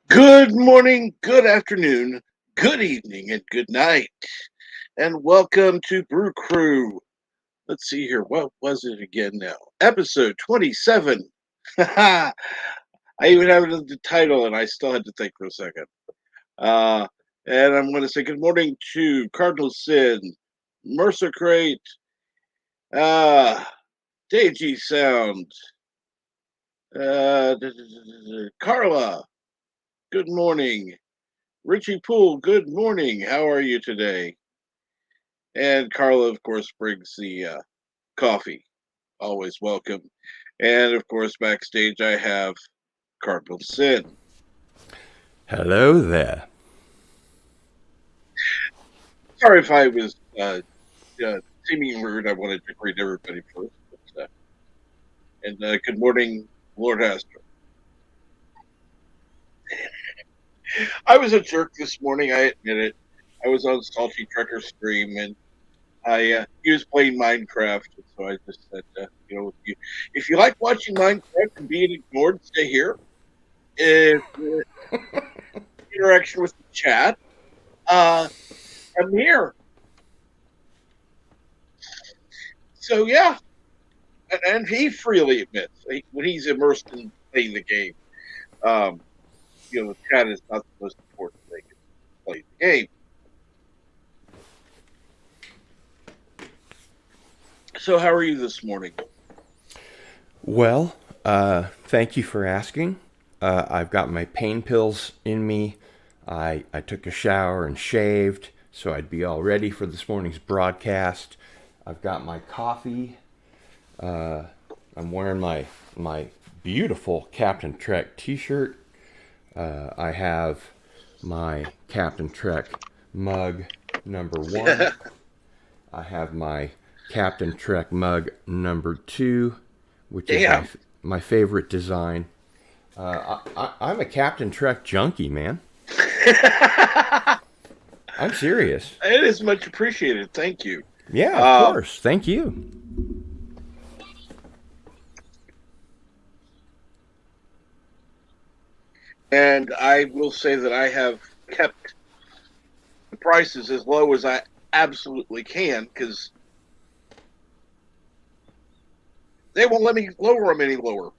Good morning, good afternoon, good evening, and good night. And welcome to Brew Crew. Let's see here. What was it again now? Episode 27. I even have it as the title, and I still had to think for a second. Uh, and I'm going to say good morning to Cardinal Sin, Mercer Crate, uh, Deji Sound, Carla, good morning. Richie Poole, good morning. How are you today? And Carla, of course, brings the coffee. Always welcome. And of course, backstage, I have Cardinal Sin. Hello there. Sorry if I was seeming rude. I wanted to greet everybody first. And good morning, Lord Astor. I was a jerk this morning. I admit it. I was on Salty Trekker stream, and he was playing Minecraft, and so I just said, if you like watching Minecraft and being ignored, stay here. If interaction with the chat, I'm here. So yeah, and he freely admits when he's immersed in playing the game, the chat is not the most important thing. It's playing the game. So how are you this morning? Well, thank you for asking. I've got my pain pills in me. I took a shower and shaved, so I'd be all ready for this morning's broadcast. I've got my coffee. I'm wearing my beautiful Captain Trek t-shirt. I have my Captain Trek mug number 1. I have my Captain Trek mug number 2, which is my favorite design. I'm a Captain Trek junkie, man. I'm serious. It is much appreciated. Thank you. Yeah, of course. Thank you. And I will say that I have kept the prices as low as I absolutely can, because they won't let me lower them any lower.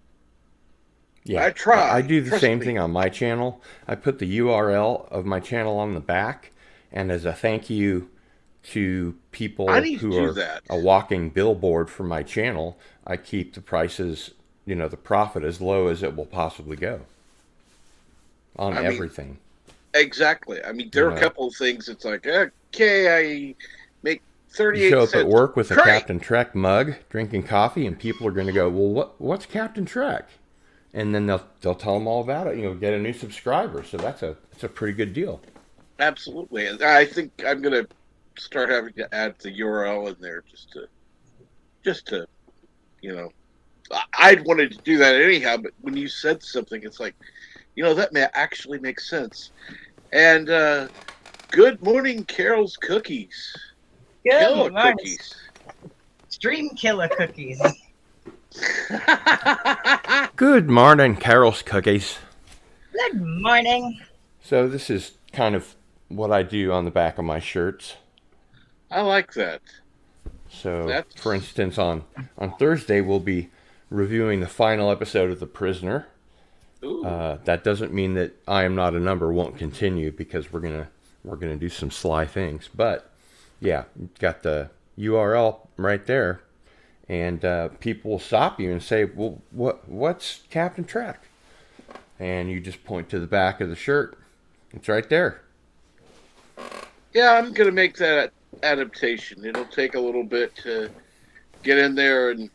Yeah, I try. I do the same thing on my channel. I put the URL of my channel on the back, and as a thank you to I people need to who do are that. a walking billboard for my channel. I keep the prices, the profit as low as it will possibly go on I mean, everything. exactly. I mean, You there are a know, couple of things. It's like, okay, I make you 38 show up at cents. work with a Great. Captain Trek mug, drinking coffee, and people are going to go, "Well, what's Captain Trek?" And then they'll tell them all about it. Get a new subscriber. So that's a pretty good deal. Absolutely. And I think I'm gonna start having to add the URL in there just to you know I'd wanted to do that anyhow, but when you said something, it's like, that may actually make sense. And good morning, Carol's Cookies. Good Killer morning. cookies. Stream killer cookies. Good morning, Carol's Cookies. Good morning. So this is kind of what I do on the back of my shirts. I like that. So, for That's instance, on Thursday we'll be reviewing the final episode of The Prisoner. ooh. That doesn't mean that I Am Not a Number won't continue, because we're gonna do some sly things. But yeah, got the URL right there, and people will stop you and say, "Well, what's Captain Trek?" And you just point to the back of the shirt. It's right there. Yeah, I'm gonna make that adaptation. It'll take a little bit to get in there, and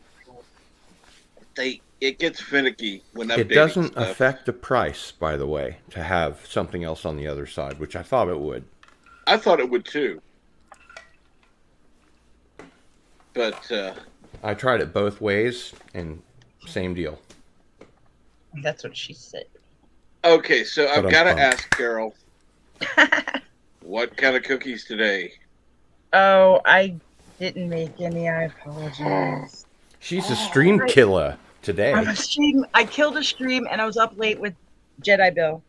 it gets finicky when It updating doesn't stuff. affect the price, by the way, to have something else on the other side, which I thought it would. I thought it would too, but I tried it both ways, and same deal. That's what she said. okay. So But I've I'm got to pumped. ask Carol, what kind of cookies today? Oh, I didn't make any. I apologize. She's a stream killer today. I'm a stream. I killed a stream and I was up late with Jedi Bill.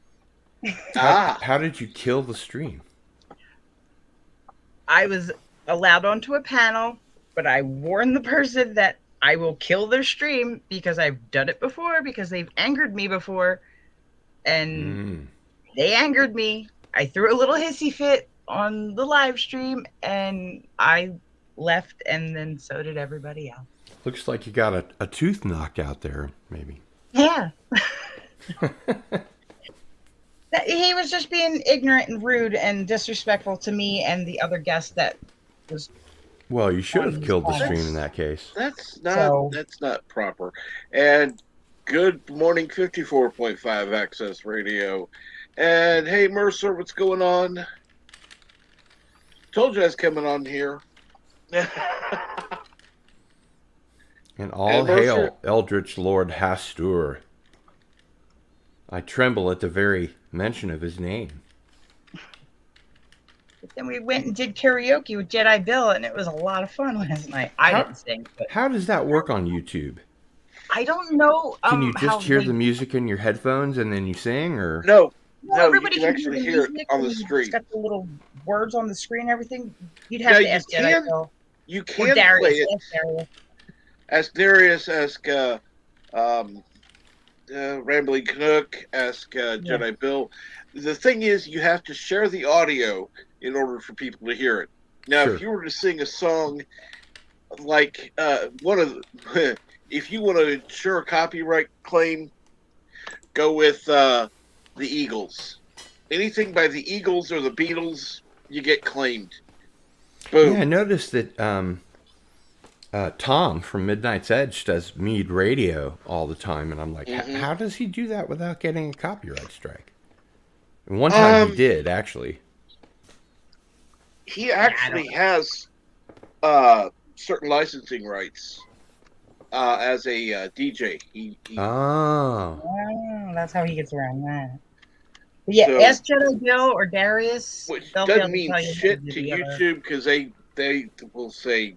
Ah, How did you kill the stream? I was allowed onto a panel, but I warned the person that I will kill their stream because I've done it before, because they've angered me before, and they angered me. I threw a little hissy fit on the live stream and I left, and then so did everybody else. Looks like you got a tooth knocked out there, maybe. Yeah. He was just being ignorant and rude and disrespectful to me and the other guest that was Well, you should have killed the That's- stream in that case. that's not proper. And good morning, 54.5 Access Radio. And hey, Mercer, what's going on? Told you I was coming on here. And all And Mercer- hail Eldritch Lord Hastur. I tremble at the very mention of his name. Then we went and did karaoke with Jedi Bill, and it was a lot of fun last night. I How- didn't sing, but How does that work on YouTube? I don't know. Can you how just hear they- the music in your headphones and then you sing, or? No, No, no, you everybody can actually hear it music on the and screen. It's got the little words on the screen and everything. You'd have Yeah, to you ask can- Jedi Bill. You Or can play Darius. it. Ask Darius. Ask Darius, ask Rambling Canuck, ask Jedi Bill. The thing is, you have to share the audio in order for people to hear it. Now, Sure. if you were to sing a song like one of the, if you want to ensure a copyright claim, go with the Eagles. Anything by the Eagles or the Beatles, you get claimed. Boom. Yeah, I noticed that Tom from Midnight's Edge does Mead Radio all the time, and I'm like, Mhm. how does he do that without getting a copyright strike? And one time he did, actually. He actually has certain licensing rights as a DJ. He Oh. Oh, that's how he gets around that. But yeah, So- ask Jedi Bill or Darius. which They'll be able doesn't to mean tell you shit how to to do the other. YouTube, because they will say,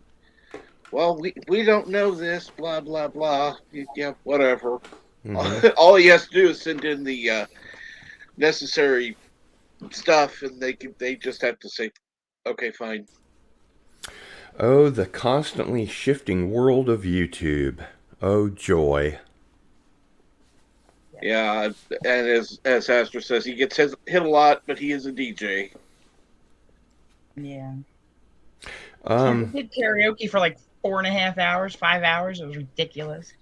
well, we don't know this, blah blah blah. Yeah, whatever. Mhm. All he has to do is send in the necessary stuff, and they just have to say, okay, fine. Oh, the constantly shifting world of YouTube. Oh, joy. Yeah, and as Astor says, he gets hit a lot, but he is a DJ. Yeah. He did karaoke for like 4.5 hours, 5 hours. It was ridiculous.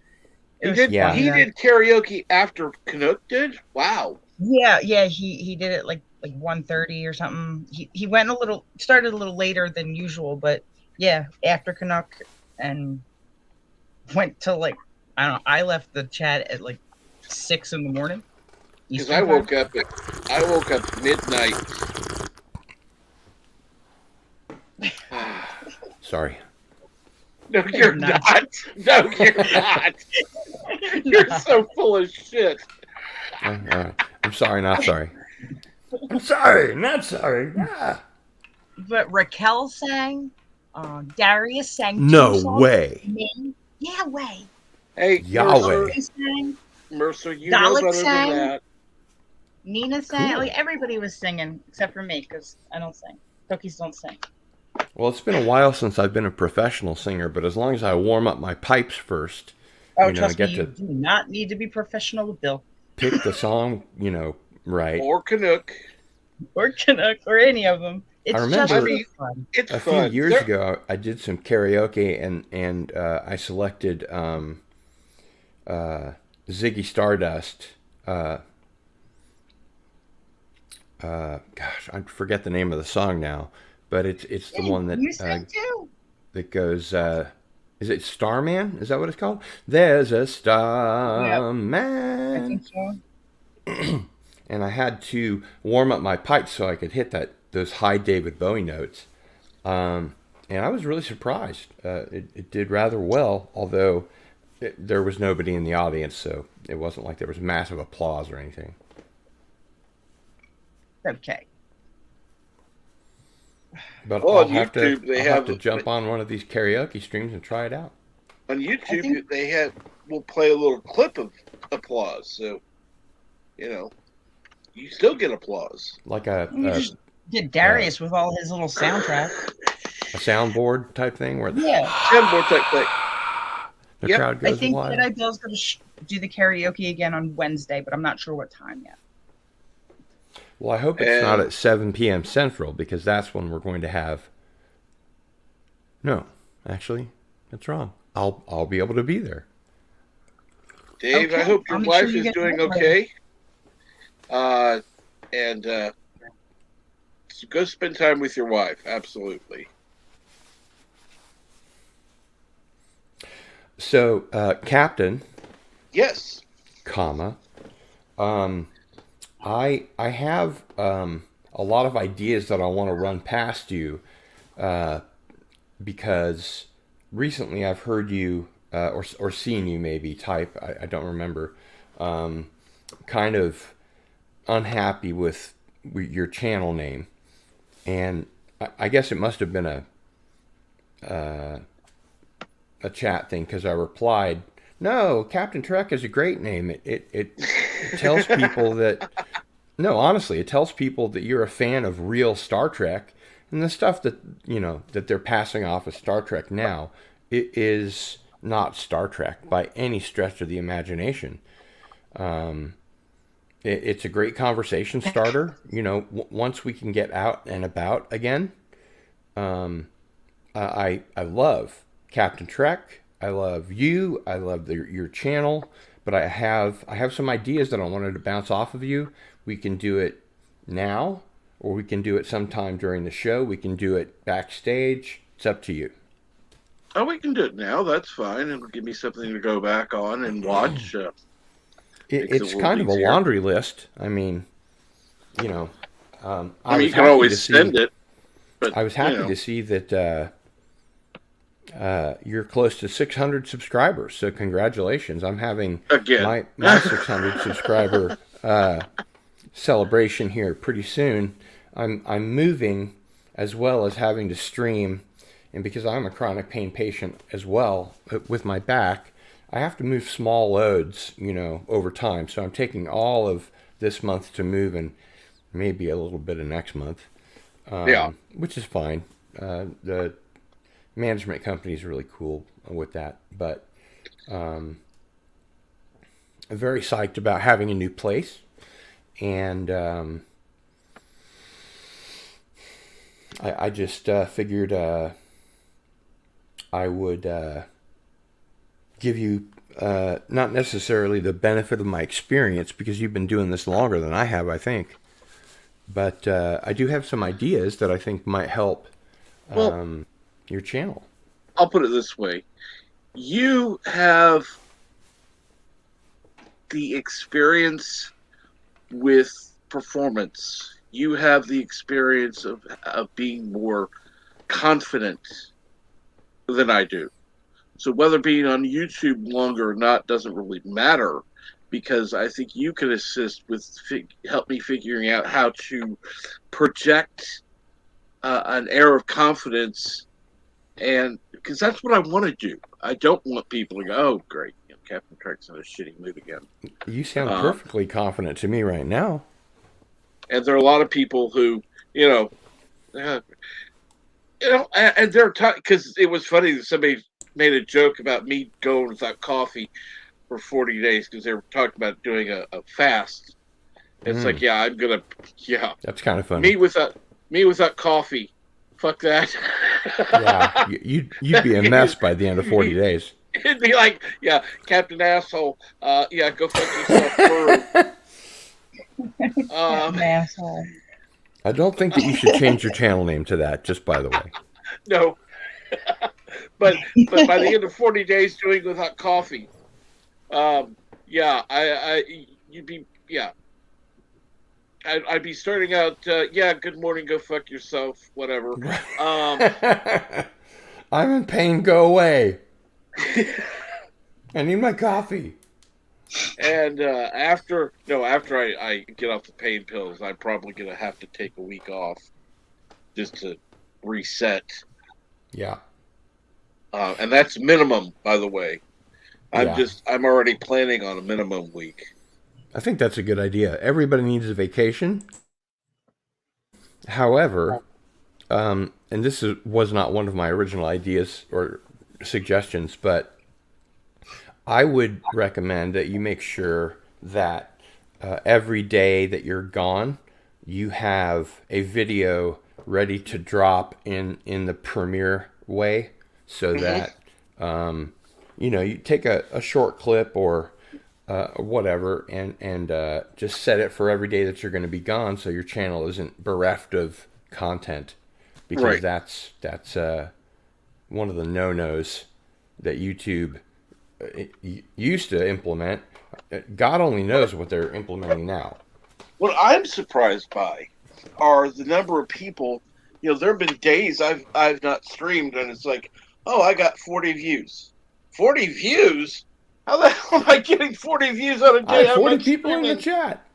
It was Yeah. funny He though. did karaoke after Canuck did. Wow. Yeah. He did it like 1:30 or something. He went started a little later than usual, but yeah, after Canuck, and went to like, I don't know. I left the chat at like 6 in the morning Because Eastern time. I woke up midnight. Sorry. No, You're you're not. not. No, you're not. You're so full of shit. All right. I'm sorry, not sorry. I'm sorry, not sorry. Ah. But Raquel sang. Darius sang two No songs. way. Me, yeah, way. Hey, Yahweh. Toki sang. Mercer, you know Dalek better than sang. that. Nina sang. Cool. Like everybody was singing except for me because I don't sing. Cookies don't sing. Well, it's been a while since I've been a professional singer, but as long as I warm up my pipes first, Oh, and trust me, get you to do not need to be professional with Bill pick the song, right. Or Canuck. or Canuck or any of them. I It's just I remember for mean, fun. it's a few fun. years ago I did some karaoke and I selected Ziggy Stardust. Gosh, I forget the name of the song now, but it's the Hey, one you sang too. that goes. Is it Starman? Is that what it's called? There's a Yep, I think Starman, so. and I had to warm up my pipes so I could hit those high David Bowie notes. And I was really surprised. It did rather well, although there was nobody in the audience, so it wasn't like there was massive applause or anything. Okay. But Well, I'll on have to YouTube they I'll have have to jump on one of these karaoke streams and try it out. on I YouTube think they have will play a little clip of applause. So you know you still get applause. Like you just get a Darius with all his little soundtrack. a soundboard type thing where Yeah, Soundboard type thing. the Yep. crowd I goes think wild. Jedi Bill's going to do the karaoke again on Wednesday, but I'm not sure what time yet. Well, I hope it's not And at 7 p.m. Central because that's when we're going to have. No, actually, that's wrong. I'll be able to be there. Dave, I Okay, hope I'll your make sure wife you is get doing that later. okay. And so go spend time with your wife. Absolutely. So, Captain, Yes. comma, um, I have a lot of ideas that I want to run past you because recently I've heard you or seen you maybe type. I don't remember. Kind of unhappy with your channel name, and I guess it must have been a chat thing because I replied, "No, Captain Trek is a great name. It tells people that no, honestly, it tells people that you're a fan of real Star Trek, and the stuff that that they're passing off as Star Trek now, it is not Star Trek by any stretch of the imagination. It's a great conversation starter. Once we can get out and about again, I love Captain Trek. I love you. I love your channel. But I have some ideas that I wanted to bounce off of you. We can do it now, or we can do it sometime during the show. We can do it backstage. It's up to you. Oh, we can do it now. That's fine. It'll give me something to go back on and watch. Makes it a It's little kind of a easier. laundry list. I mean, you know, I I mean, was you can happy to always send see. it, but I was happy to see that you're close to 600 subscribers. So congratulations! I'm having again. my 600 subscriber celebration here pretty soon. I'm moving as well as having to stream, and because I'm a chronic pain patient as well with my back, I have to move small loads, over time. So I'm taking all of this month to move and maybe a little bit of next month, Yeah. which is fine. The management company is really cool with that, but I'm very psyched about having a new place, and I just figured I would give you not necessarily the benefit of my experience because you've been doing this longer than I have, I think. But I do have some ideas that I think might help Well, your channel. I'll put it this way: you have the experience with performance. You have the experience of being more confident than I do. So whether being on YouTube longer or not doesn't really matter because I think you can assist with help me figuring out how to project an air of confidence, and because that's what I want to do. I don't want people to go, "Oh, great, Captain Kirk's in a shitty mood again." You sound Um, perfectly confident to me right now. and there are a lot of people who, you know, uh, and they're because it was funny that somebody made a joke about me going without coffee for 40 days because they were talking about doing a fast. It's like, Mm, yeah, yeah, that's kind of funny. me without me without coffee. Fuck that. Yeah, you'd be a mess by the end of 40 days. It'd be like, yeah, Captain Asshole. Yeah, go fuck yourself, Brew. Um, Captain Asshole. I don't think that you should change your channel name to that, just by the way. no, but by the end of 40 days doing without coffee, um, yeah, you'd be, yeah, I'd be starting out, yeah, good morning, go fuck yourself, whatever. Um, I'm in pain, go away. I need my coffee. and after I get off the pain pills, I'm probably gonna have to take a week off just to reset. Yeah, And that's minimum, by the way. yeah. I'm already planning on a minimum week. I think that's a good idea. Everybody needs a vacation. However, and was not one of my original ideas or suggestions, but I would recommend that you make sure that every day that you're gone, you have a video ready to drop in the premiere way, so Mm-hmm. that you take a short clip or whatever, and just set it for every day that you're going to be gone, so your channel isn't bereft of content, because Right. that's one of the no-nos that YouTube used to implement. God only knows what they're implementing now. What I'm surprised by are the number of people. There have been days I've not streamed, and it's like, oh, I got 40 views. 40 views? How the hell am I getting 40 views on a I day had I'm 40 not people in the streaming? chat.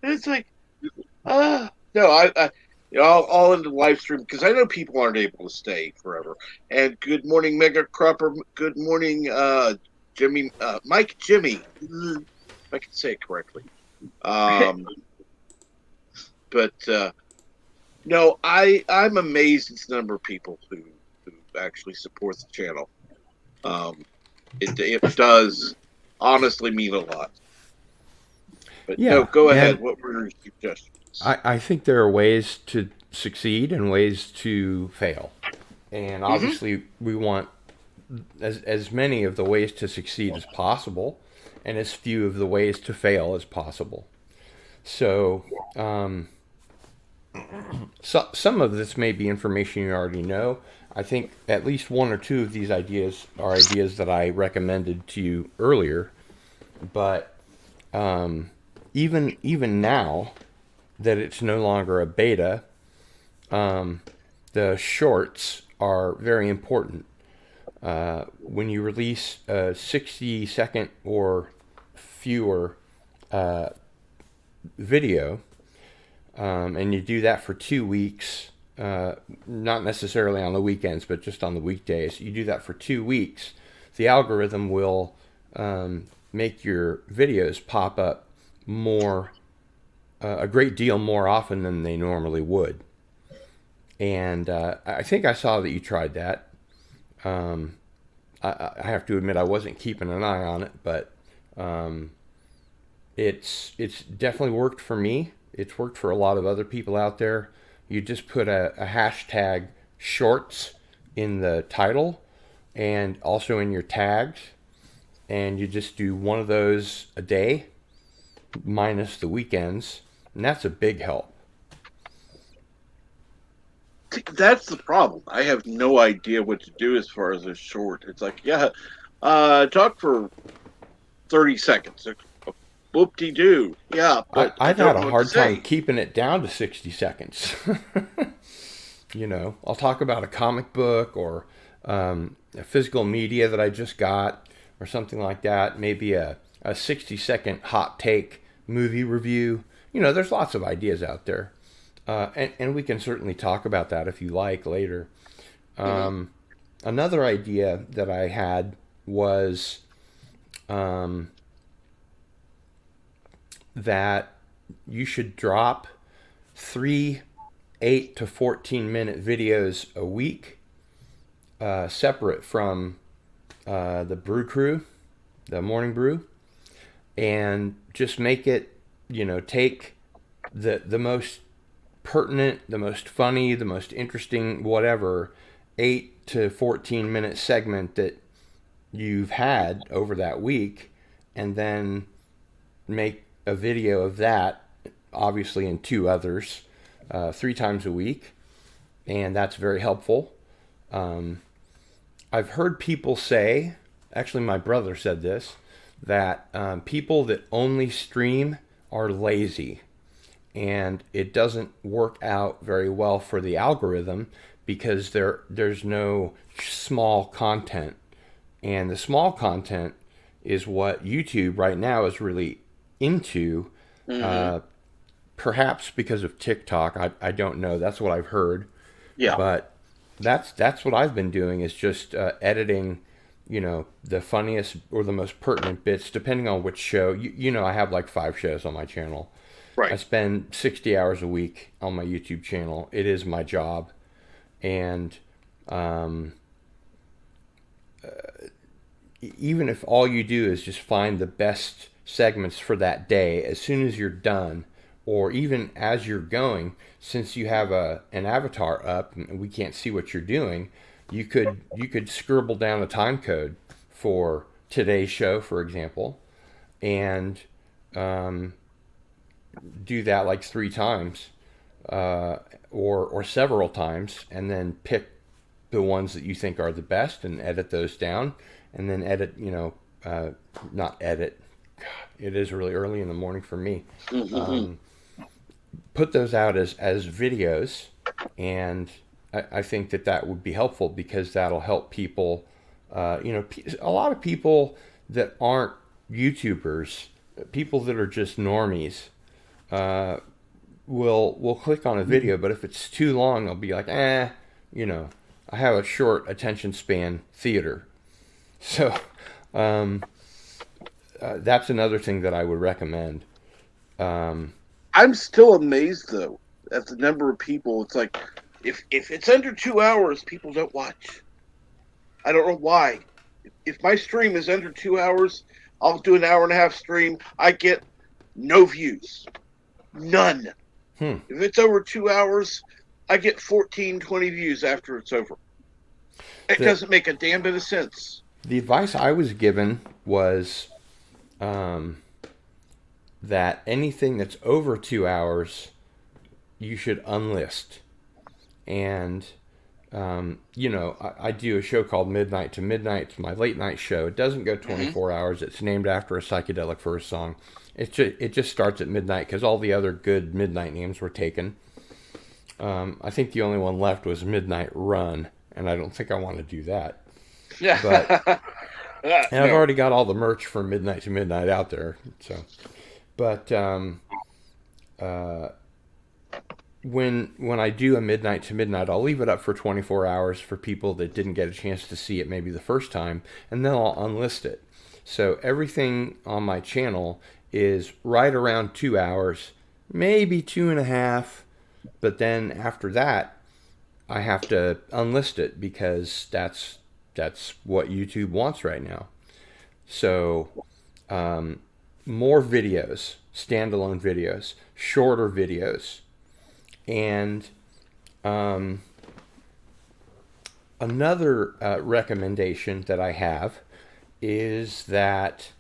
And it's like, no, I'll end the live stream because I know people aren't able to stay forever. And good morning, Mega Cropper. Good morning, Jimmy, Mike, Jimmy. If I can say it correctly. Um, but no, I'm amazed at the number of people who actually support the channel. Um, it does honestly mean a lot. But no, Yeah, go ahead. and What were your suggestions? I think there are ways to succeed and ways to fail. And Mm-hmm. obviously, we want as many of the ways to succeed as possible and as few of the ways to fail as possible. So, some of this may be information you already know. I think at least one or two of these ideas are ideas that I recommended to you earlier. But even now that it's no longer a beta, the shorts are very important. When you release a 60-second or fewer video, and you do that for 2 weeks, not necessarily on the weekends, but just on the weekdays, you do that for 2 weeks, the algorithm will make your videos pop up more, a great deal more often than they normally would. And I think I saw that you tried that. I have to admit I wasn't keeping an eye on it, but it's definitely worked for me. It's worked for a lot of other people out there. You just put a hashtag shorts in the title and also in your tags, and you just do one of those a day, minus the weekends, and that's a big help. That's the problem. I have no idea what to do as far as a short. It's like, yeah, talk for 30 seconds. Whoop de doo. Yeah, but I I've had don't a know what to hard time say. keeping it down to 60 seconds. You know, I'll talk about a comic book or a physical media that I just got or something like that. Maybe a 60-second hot take movie review. You know, there's lots of ideas out there. And we can certainly talk about that if you like later. Hmm. Another idea that I had was um, that you should drop 3 8 to 14 minute videos a week, separate from the Brew Crew, the Morning Brew, and just make it, you know, take the most pertinent, the most funny, the most interesting, whatever, 8 to 14 minute segment that you've had over that week, and then make a video of that, obviously in two others, 3 times a week, and that's very helpful. Um, I've heard people say, actually, my brother said this, that people that only stream are lazy, and it doesn't work out very well for the algorithm because there's no small content, and the small content is what YouTube right now is really into. Hmm. Uh, Perhaps because of TikTok, I don't know. That's what I've heard, Yeah. but that's what I've been doing is just editing, you know, the funniest or the most pertinent bits, depending on which show. You know, I have like 5 shows on my channel. I Right. spend 60 hours a week on my YouTube channel. It is my job, and um, even if all you do is just find the best segments for that day, as soon as you're done, or even as you're going, since you have an avatar up and we can't see what you're doing, you could scribble down a time code for today's show, for example, and um, do that like 3 times, uh, or several times, and then pick the ones that you think are the best and edit those down, and then edit, you know, not edit. God, it is really early in the morning for me. Hmm. Um, Put those out as videos, and I think that that would be helpful because that'll help people. You know, a lot of people that aren't YouTubers, people that are just normies, uh, will click on a video, but if it's too long, they'll be like, you know, I have a short attention span theater. So um, that's another thing that I would recommend. Um, I'm still amazed though at the number of people. It's like if it's under 2 hours, people don't watch. I don't know why. If my stream is under 2 hours, I'll do an hour and a half stream. I get no views, none. hmm. If it's over 2 hours, I get 14, 20 views after it's over. It The doesn't make a damn bit of sense. the advice I was given was um, that anything that's over 2 hours, you should unlist. And you know, I do a show called Midnight to Midnight. It's my late night show. It doesn't go Hmm. 24 hours. It's named after a psychedelic first song. It just starts at midnight because all the other good midnight names were taken. I think the only one left was Midnight Run, and I don't think I want to do that. But Yeah. and I've No. already got all the merch for Midnight to Midnight out there. So, but uh, when I do a Midnight to Midnight, I'll leave it up for 24 hours for people that didn't get a chance to see it maybe the first time, and then I'll unlist it. So everything on my channel is right around 2 hours, maybe 2.5, but then after that, I have to unlist it because that's what YouTube wants right now. So um, more videos, standalone videos, shorter videos. And another recommendation that I have is that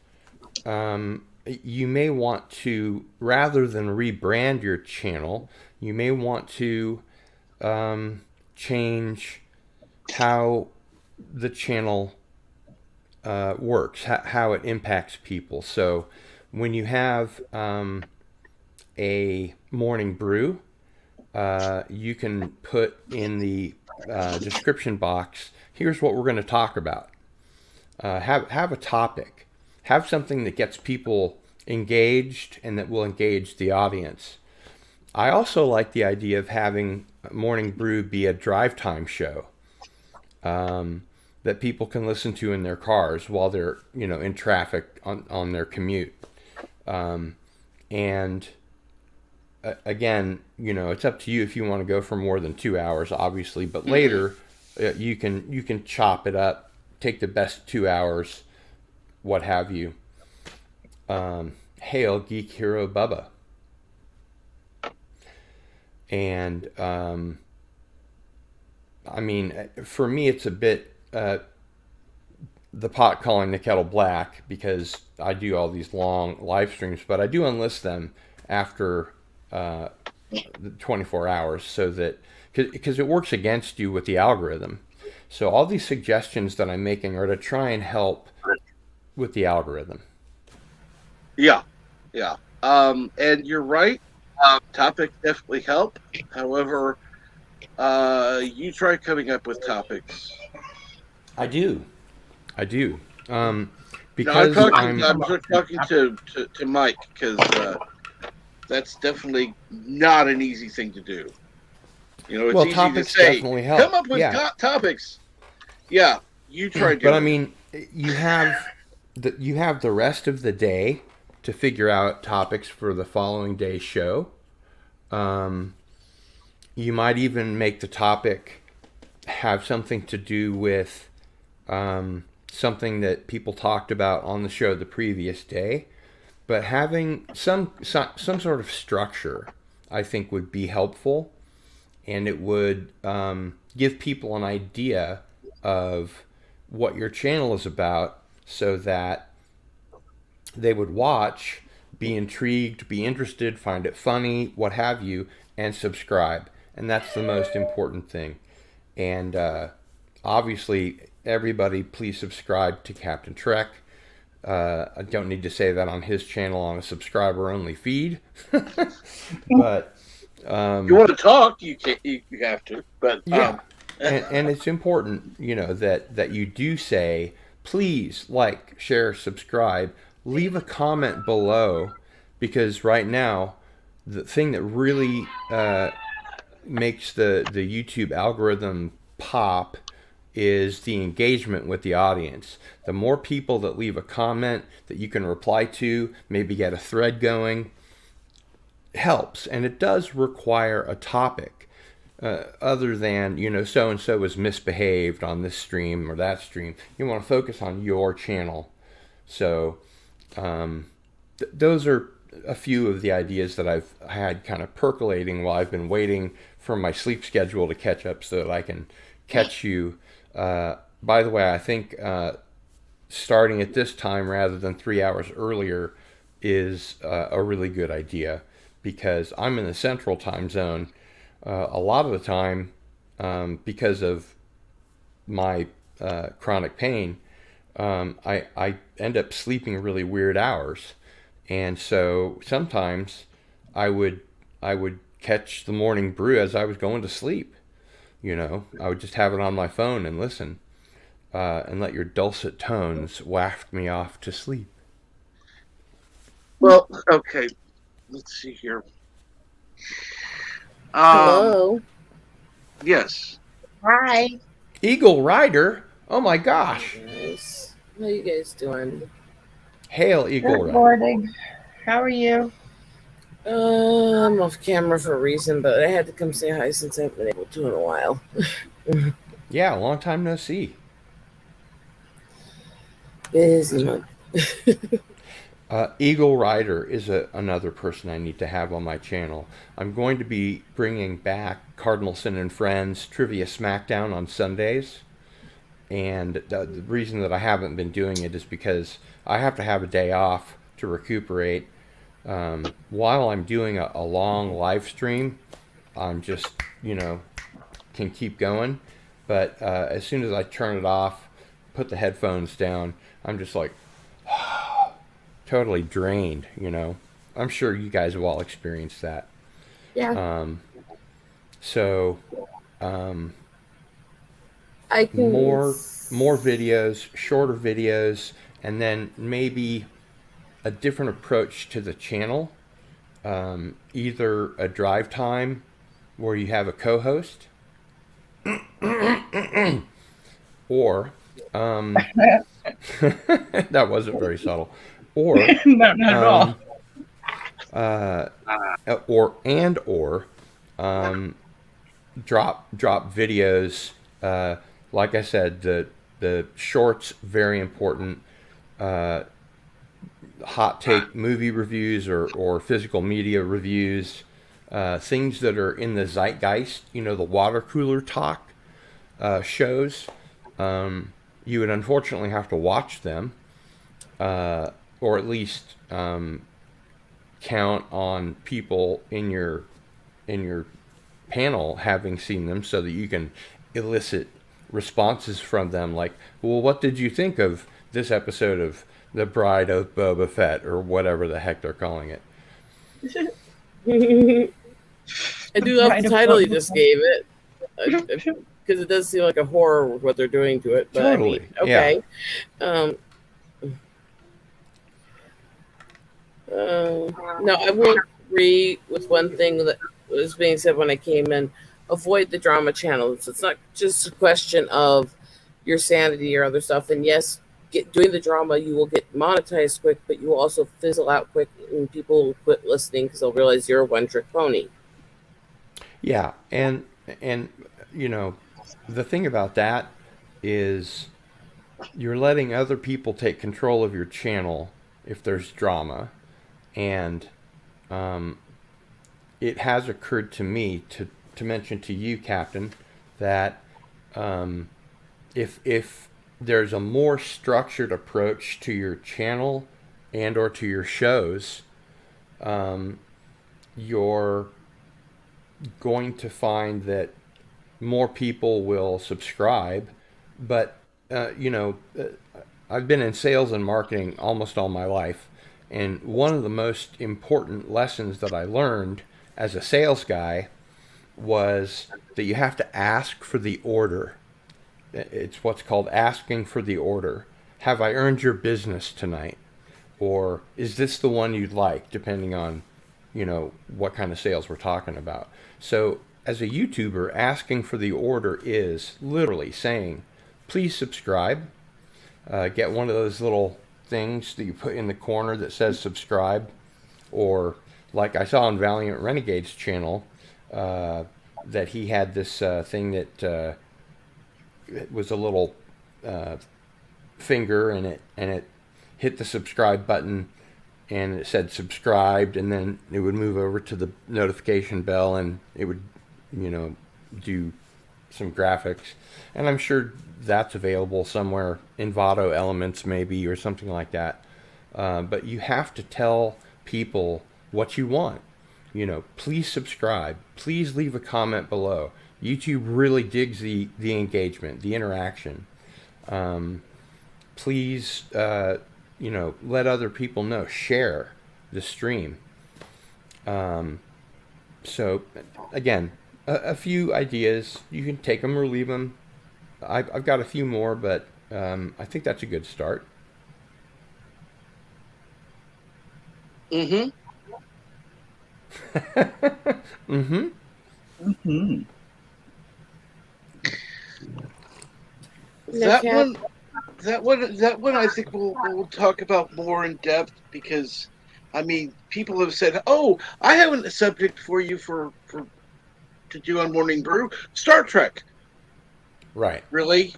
you may want to, rather than rebrand your channel, you may want to change how the channel works, how it impacts people. So when you have a morning brew, you can put in the description box, here's what we're going to talk about. Have a topic. Have something that gets people engaged and that will engage the audience. I also like the idea of having Morning Brew be a drive time show that people can listen to in their cars while they're in traffic on their commute. And again, it's up to you if you want to go for more than 2 hours, obviously. But later, you can chop it up, take the best 2 hours, what have you. Hail Geek Hero Bubba. And I mean, for me, it's a bit the pot calling the kettle black, because I do all these long live streams, but I do enlist them after 24 hours, so that because it works against you with the algorithm. So all these suggestions that I'm making are to try and help with the algorithm. Yeah, yeah. And you're right. Topics definitely help. However, you try coming up with topics. I do. No, Because I'm talking to Mike, because that's definitely not an easy thing to do. It's well, easy to topics say, definitely help. come up with Yeah. Topics. Yeah, you try doing But I it. mean, you have the rest of the day to figure out topics for the following day's show. You might even make the topic have something to do with something that people talked about on the show the previous day. But having some sort of structure, I think, would be helpful, and it would give people an idea of what your channel is about, so that they would watch, be intrigued, be interested, find it funny, what have you, and subscribe. And that's the most important thing. And obviously, everybody, please subscribe to Captain Trek. I don't need to say that on his channel on a subscriber-only feed, but you want to talk, you can. You have to, but yeah, and it's important, that you do say, please like, share, subscribe, leave a comment below, because right now, the thing that really makes the YouTube algorithm pop is the engagement with the audience. The more people that leave a comment that you can reply to, maybe get a thread going, helps. And it does require a topic other than, so-and-so was misbehaved on this stream or that stream. You want to focus on your channel. So those are a few of the ideas that I've had kind of percolating while I've been waiting for my sleep schedule to catch up, so that I can catch you. By the way, I think starting at this time rather than 3 hours earlier is a really good idea, because I'm in the central time zone a lot of the time, because of my chronic pain. I end up sleeping really weird hours, and so sometimes I would catch the morning brew as I was going to sleep. I would just have it on my phone and listen, and let your dulcet tones waft me off to sleep. well, okay. Let's see here. Hello. Yes. Hi. Eagle Rider? Oh my gosh! Guys. How you guys doing? Hail Eagle Good Rider. morning. How are you? I'm off camera for a reason, but I had to come say hi since I haven't been able to in a while. Yeah, long time no see. Busy month. Eagle Rider is another person I need to have on my channel. I'm going to be bringing back Cardinalson and Friends Trivia Smackdown on Sundays. And the reason that I haven't been doing it is because I have to have a day off to recuperate. While I'm doing a long live stream, I'm just, can keep going. But as soon as I turn it off, put the headphones down, I'm just like totally drained. I'm sure you guys have all experienced that. Yeah. So um, I can. more videos, shorter videos, and then maybe a different approach to the channel. Either a drive time where you have a co-host, or that wasn't very subtle, or No, not at all. or drop videos. Like I said, the shorts very important. Hot take movie reviews or physical media reviews, things that are in the zeitgeist. The water cooler talk shows. You would unfortunately have to watch them, or at least count on people in your panel having seen them, so that you can elicit responses from them, like, well, what did you think of this episode of The Bride of Boba Fett, or whatever the heck they're calling it. I do love the title you just gave it, because it does seem like a horror with what they're doing to it. But Totally. I mean, okay. Yeah. No, I will agree with one thing that was being said when I came in. Avoid the drama channels. It's not just a question of your sanity or other stuff. And yes, doing the drama, you will get monetized quick, but you will also fizzle out quick, and people will quit listening because they'll realize you're a one-trick pony. Yeah, and the thing about that is you're letting other people take control of your channel if there's drama, and it has occurred to me to mention to you, Captain, that if there's a more structured approach to your channel and or to your shows, you're going to find that more people will subscribe. But I've been in sales and marketing almost all my life, and one of the most important lessons that I learned as a sales guy was that you have to ask for the order. It's what's called asking for the order. Have I earned your business tonight? Or is this the one you'd like, depending on, what kind of sales we're talking about. So as a YouTuber, asking for the order is literally saying, please subscribe. Get one of those little things that you put in the corner that says subscribe. Or like I saw on Valiant Renegade's channel, that he had this thing that it was a little finger, and it hit the subscribe button, and it said subscribed, and then it would move over to the notification bell, and it would do some graphics. And I'm sure that's available somewhere, Envato Elements maybe, or something like that. But you have to tell people what you want. Please subscribe. Please leave a comment below. YouTube really digs the engagement, the interaction. Please, let other people know. Share the stream. So, again, a few ideas. You can take them or leave them. I've got a few more, but I think that's a good start. Mm-hmm. Mm-hmm. Mm-hmm. That one I think we'll talk about more in depth, because people have said, "Oh, I have a subject for you to do on Morning Brew, Star Trek." Right. Really?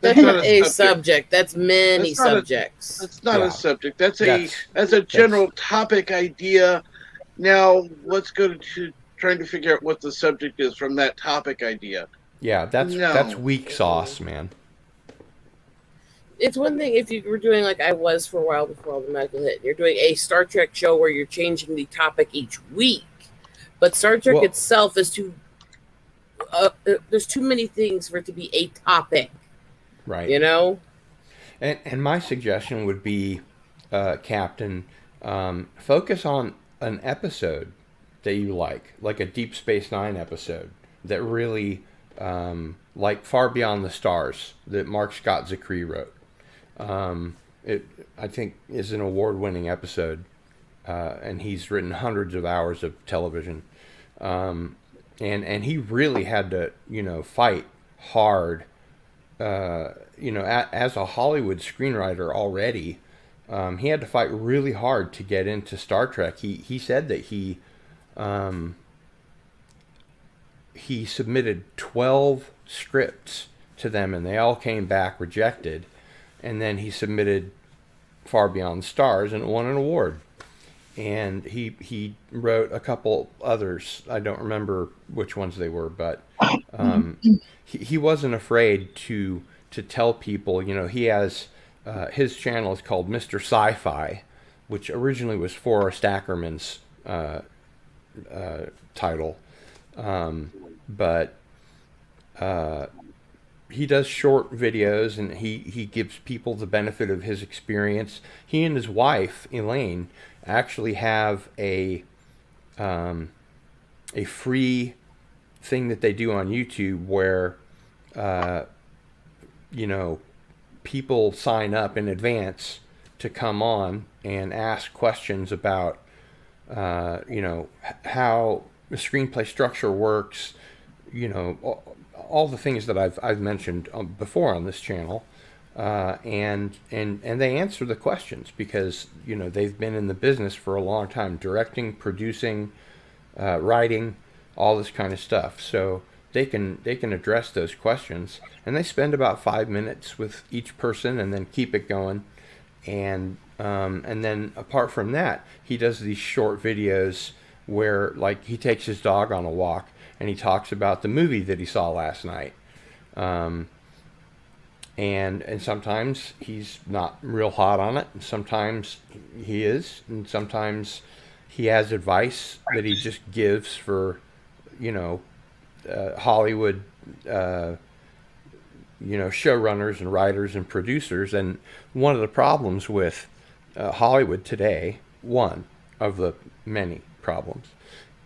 That's not a a subject. subject. That's many That's not a subjects. that's not a Yeah, subject. that's That's a that's general topic idea. Now let's go to trying to figure out what the subject is from that topic idea. yeah, that's No. weak sauce, man. It's one thing if you were doing like I was for a while before all the medical hit. You're doing a Star Trek show where you're changing the topic each week, but Star Trek Well, itself is too. There's too many things for it to be a topic. right. You know. And my suggestion would be, Captain, focus on an episode that you like a Deep Space Nine episode that really, like Far Beyond the Stars that Mark Scott Zicree wrote. It I think is an award-winning episode, and he's written hundreds of hours of television, and he really had to fight hard, as a Hollywood screenwriter already. He had to fight really hard to get into Star Trek. He said that he submitted 12 scripts to them, and they all came back rejected. And then he submitted Far Beyond the Stars and won an award. And he wrote a couple others. I don't remember which ones they were, but he wasn't afraid to tell people. He has his channel is called Mr. Sci-Fi, which originally was Forrest Ackerman's title, but he does short videos, and he gives people the benefit of his experience. He and his wife Elaine actually have a free thing that they do on YouTube where you know people sign up in advance to come on and ask questions about how the screenplay structure works, all the things that I've mentioned before on this channel, and they answer the questions because they've been in the business for a long time, directing, producing, writing, all this kind of stuff. So they can address those questions, and they spend about 5 minutes with each person, and then keep it going. And then apart from that, he does these short videos where, like, he takes his dog on a walk and he talks about the movie that he saw last night. And sometimes he's not real hot on it, and sometimes he is, and sometimes he has advice that he just gives for Hollywood showrunners and writers and producers. And one of the problems with Hollywood today, one of the many problems,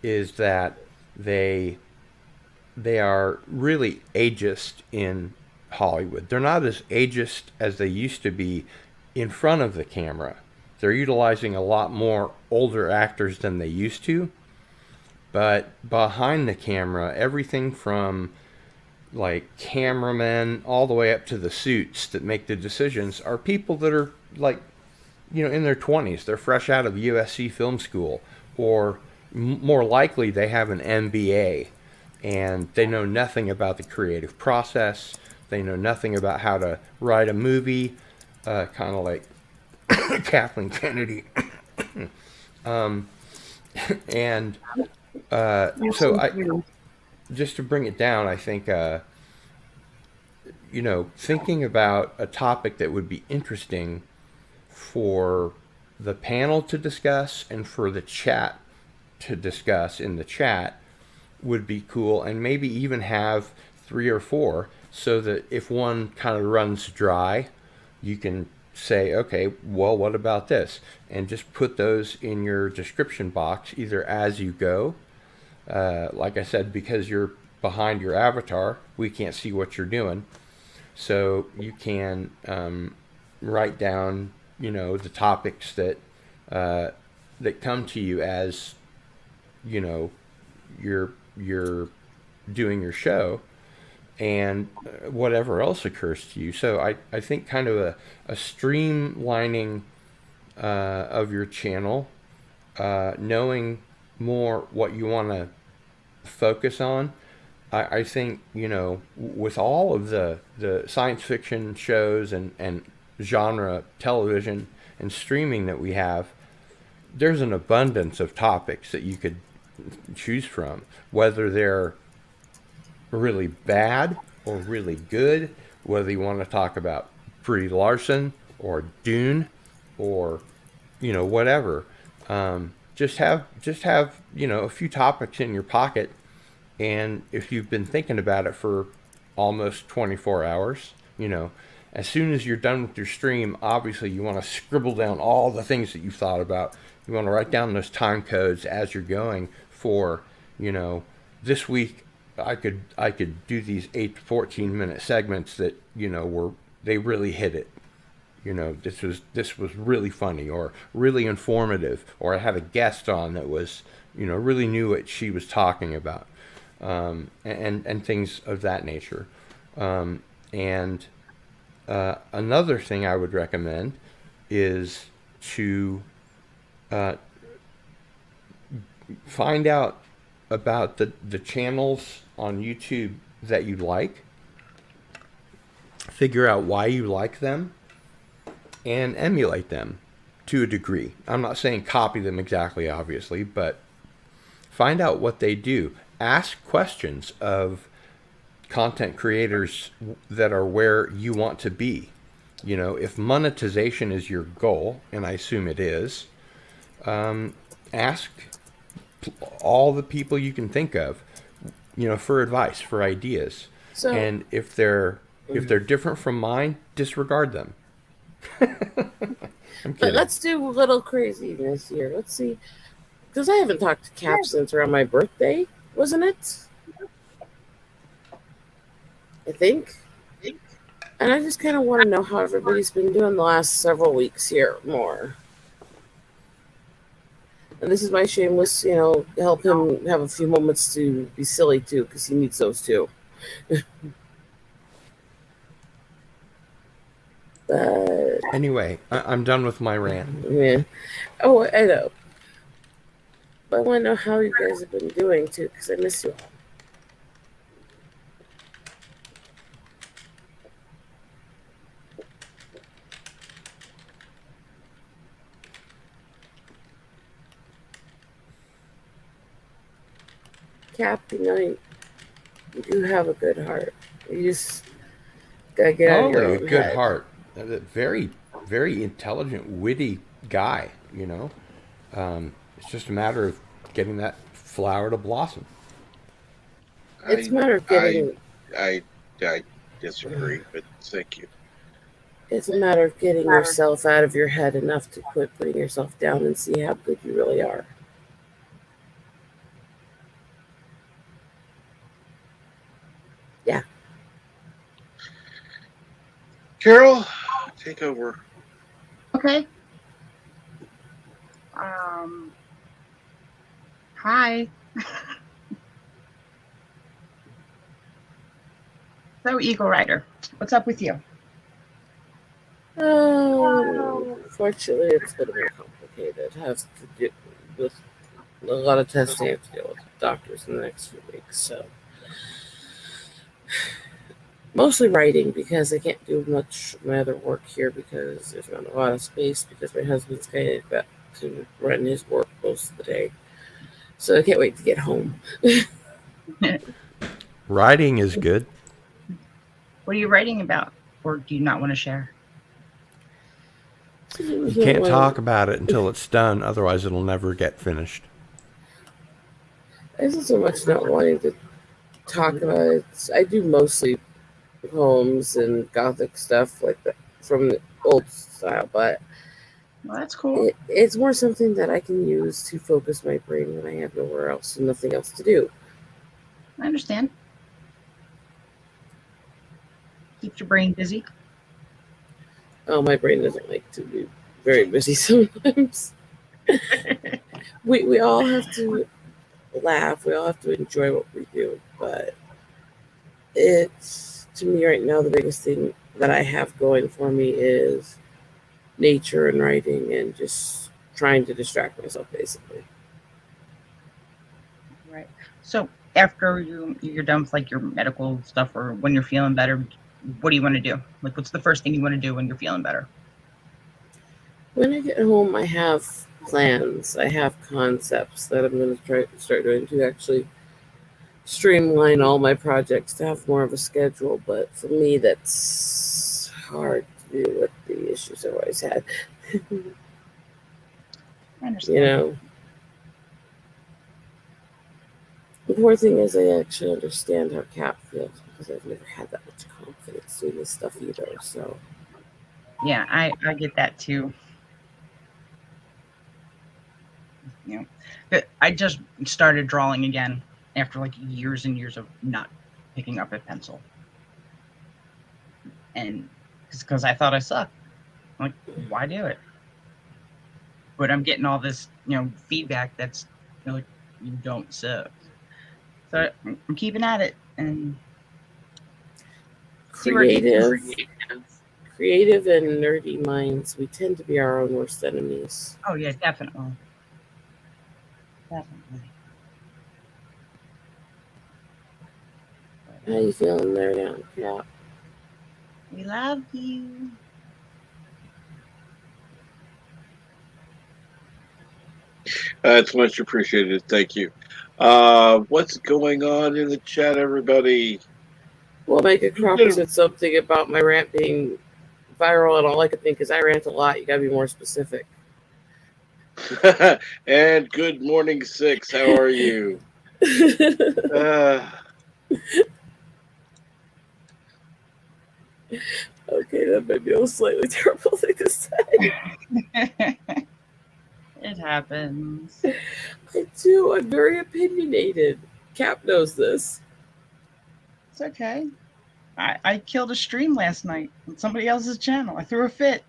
is that they are really ageist in Hollywood. They're not as ageist as they used to be in front of the camera. They're utilizing a lot more older actors than they used to. But behind the camera, everything from like cameramen all the way up to the suits that make the decisions are people that are like, in their 20s. They're fresh out of USC film school, or more likely they have an MBA, and they know nothing about the creative process. They know nothing about how to write a movie, kind of like Kathleen Kennedy. And so just to bring it down, I think, thinking about a topic that would be interesting for the panel to discuss and for the chat to discuss in the chat would be cool, and maybe even have 3 or 4, so that if one kind of runs dry, you can say, okay, well, what about this? And just put those in your description box either as you go. Like I said, because you're behind your avatar, we can't see what you're doing. So you can write down, the topics that come to you as, you're doing your show, and whatever else occurs to you. So I think kind of a streamlining of your channel, knowing more what you want to focus on, I think, with all of the science fiction shows and genre television and streaming that we have, there's an abundance of topics that you could choose from, whether they're really bad or really good, whether you want to talk about Brie Larson or Dune or whatever. Just have a few topics in your pocket, and if you've been thinking about it for almost 24 hours, as soon as you're done with your stream, obviously you want to scribble down all the things that you've thought about. You want to write down those time codes as you're going for, you know, this week I could do these 8 to 14 minute segments that, were they really hit it. This was really funny or really informative, or I had a guest on that was, really knew what she was talking about, and things of that nature. And another thing I would recommend is to uh, find out about the channels on YouTube that you like, figure out why you like them, and emulate them to a degree. I'm not saying copy them exactly, obviously, but find out what they do. Ask questions of content creators that are where you want to be. If monetization is your goal, and I assume it is, ask all the people you can think of, for advice, for ideas. So, And if they're different from mine, disregard them. I'm but kidding. let's do a little craziness here. Let's see, because I haven't talked to Cap since around my birthday, wasn't it? I think. And I just kind of want to know how everybody's been doing the last several weeks here more. And this is my shameless, help him have a few moments to be silly too, because he needs those too. But Anyway, I'm done with my rant. yeah. Oh, I know. But I want to know how you guys have been doing too, because I miss you all. Cap, you do have a good heart. You just gotta get out of your Oh, a own good head. heart. A very, very intelligent, witty guy, It's just a matter of getting that flower to blossom. It's a I matter of I getting. I I disagree, but thank you. It's a matter of getting yourself out of your head enough to quit putting yourself down and see how good you really are. Yeah. Carol, take over. Okay. Um. Hi. So, Eagle Rider, what's up with you? Fortunately, it's a little more complicated. It has to do with a lot of testing I have to deal with doctors in the next few weeks. So, mostly writing because I can't do much of my other work here because there's not a lot of space because my husband's kind of got to run his work most of the day. So, I can't wait to get home. Writing is good. What are you writing about? Or do you not want to share? You can't talk about it until it's done, otherwise it'll never get finished. I isn't so much not wanting to talk about it. I do mostly poems and gothic stuff like that from the old style, but Well, that's cool. it's more something that I can use to focus my brain when I have nowhere else and nothing else to do. I understand. Keeps your brain busy. Oh, my brain doesn't like to be very busy sometimes. We all have to laugh. We all have to enjoy what we do, but it's to me right now the biggest thing that I have going for me is nature and writing and just trying to distract myself basically. Right. So, after you're done with like your medical stuff or when you're feeling better, what do you want to do? Like, what's the first thing you want to do when you're feeling better? When I get home, I have plans. I have concepts that I'm going to try to start doing to actually streamline all my projects to have more of a schedule. But for me, that's hard to do with the issues I've always had. I understand. You know, the poor thing is, I actually understand how Cap feels because I've never had that much confidence doing this stuff either. So, Yeah, I get that too. You know, but I just started drawing again after like years and years of not picking up a pencil, and because I thought I sucked. I'm like, why do it? But I'm getting all this, feedback that's like, you don't suck. So I'm keeping at it and see where it takes creative, me. creative, and nerdy minds, we tend to be our own worst enemies. Oh yeah, definitely, definitely. How you feeling there now, Cap? We love you. That's much appreciated. Thank you. What's going on in the chat, everybody? Well, Micah Who Cropper did said something about my rant being viral, and all I could think is I rant a lot. You got to be more specific. it? And good morning, Six. How are you? Uh, Okay, that might be a slightly terrible thing to say. It happens. I do. I'm very opinionated. Cap knows this. It's okay. I killed a stream last night on somebody else's channel. I threw a fit,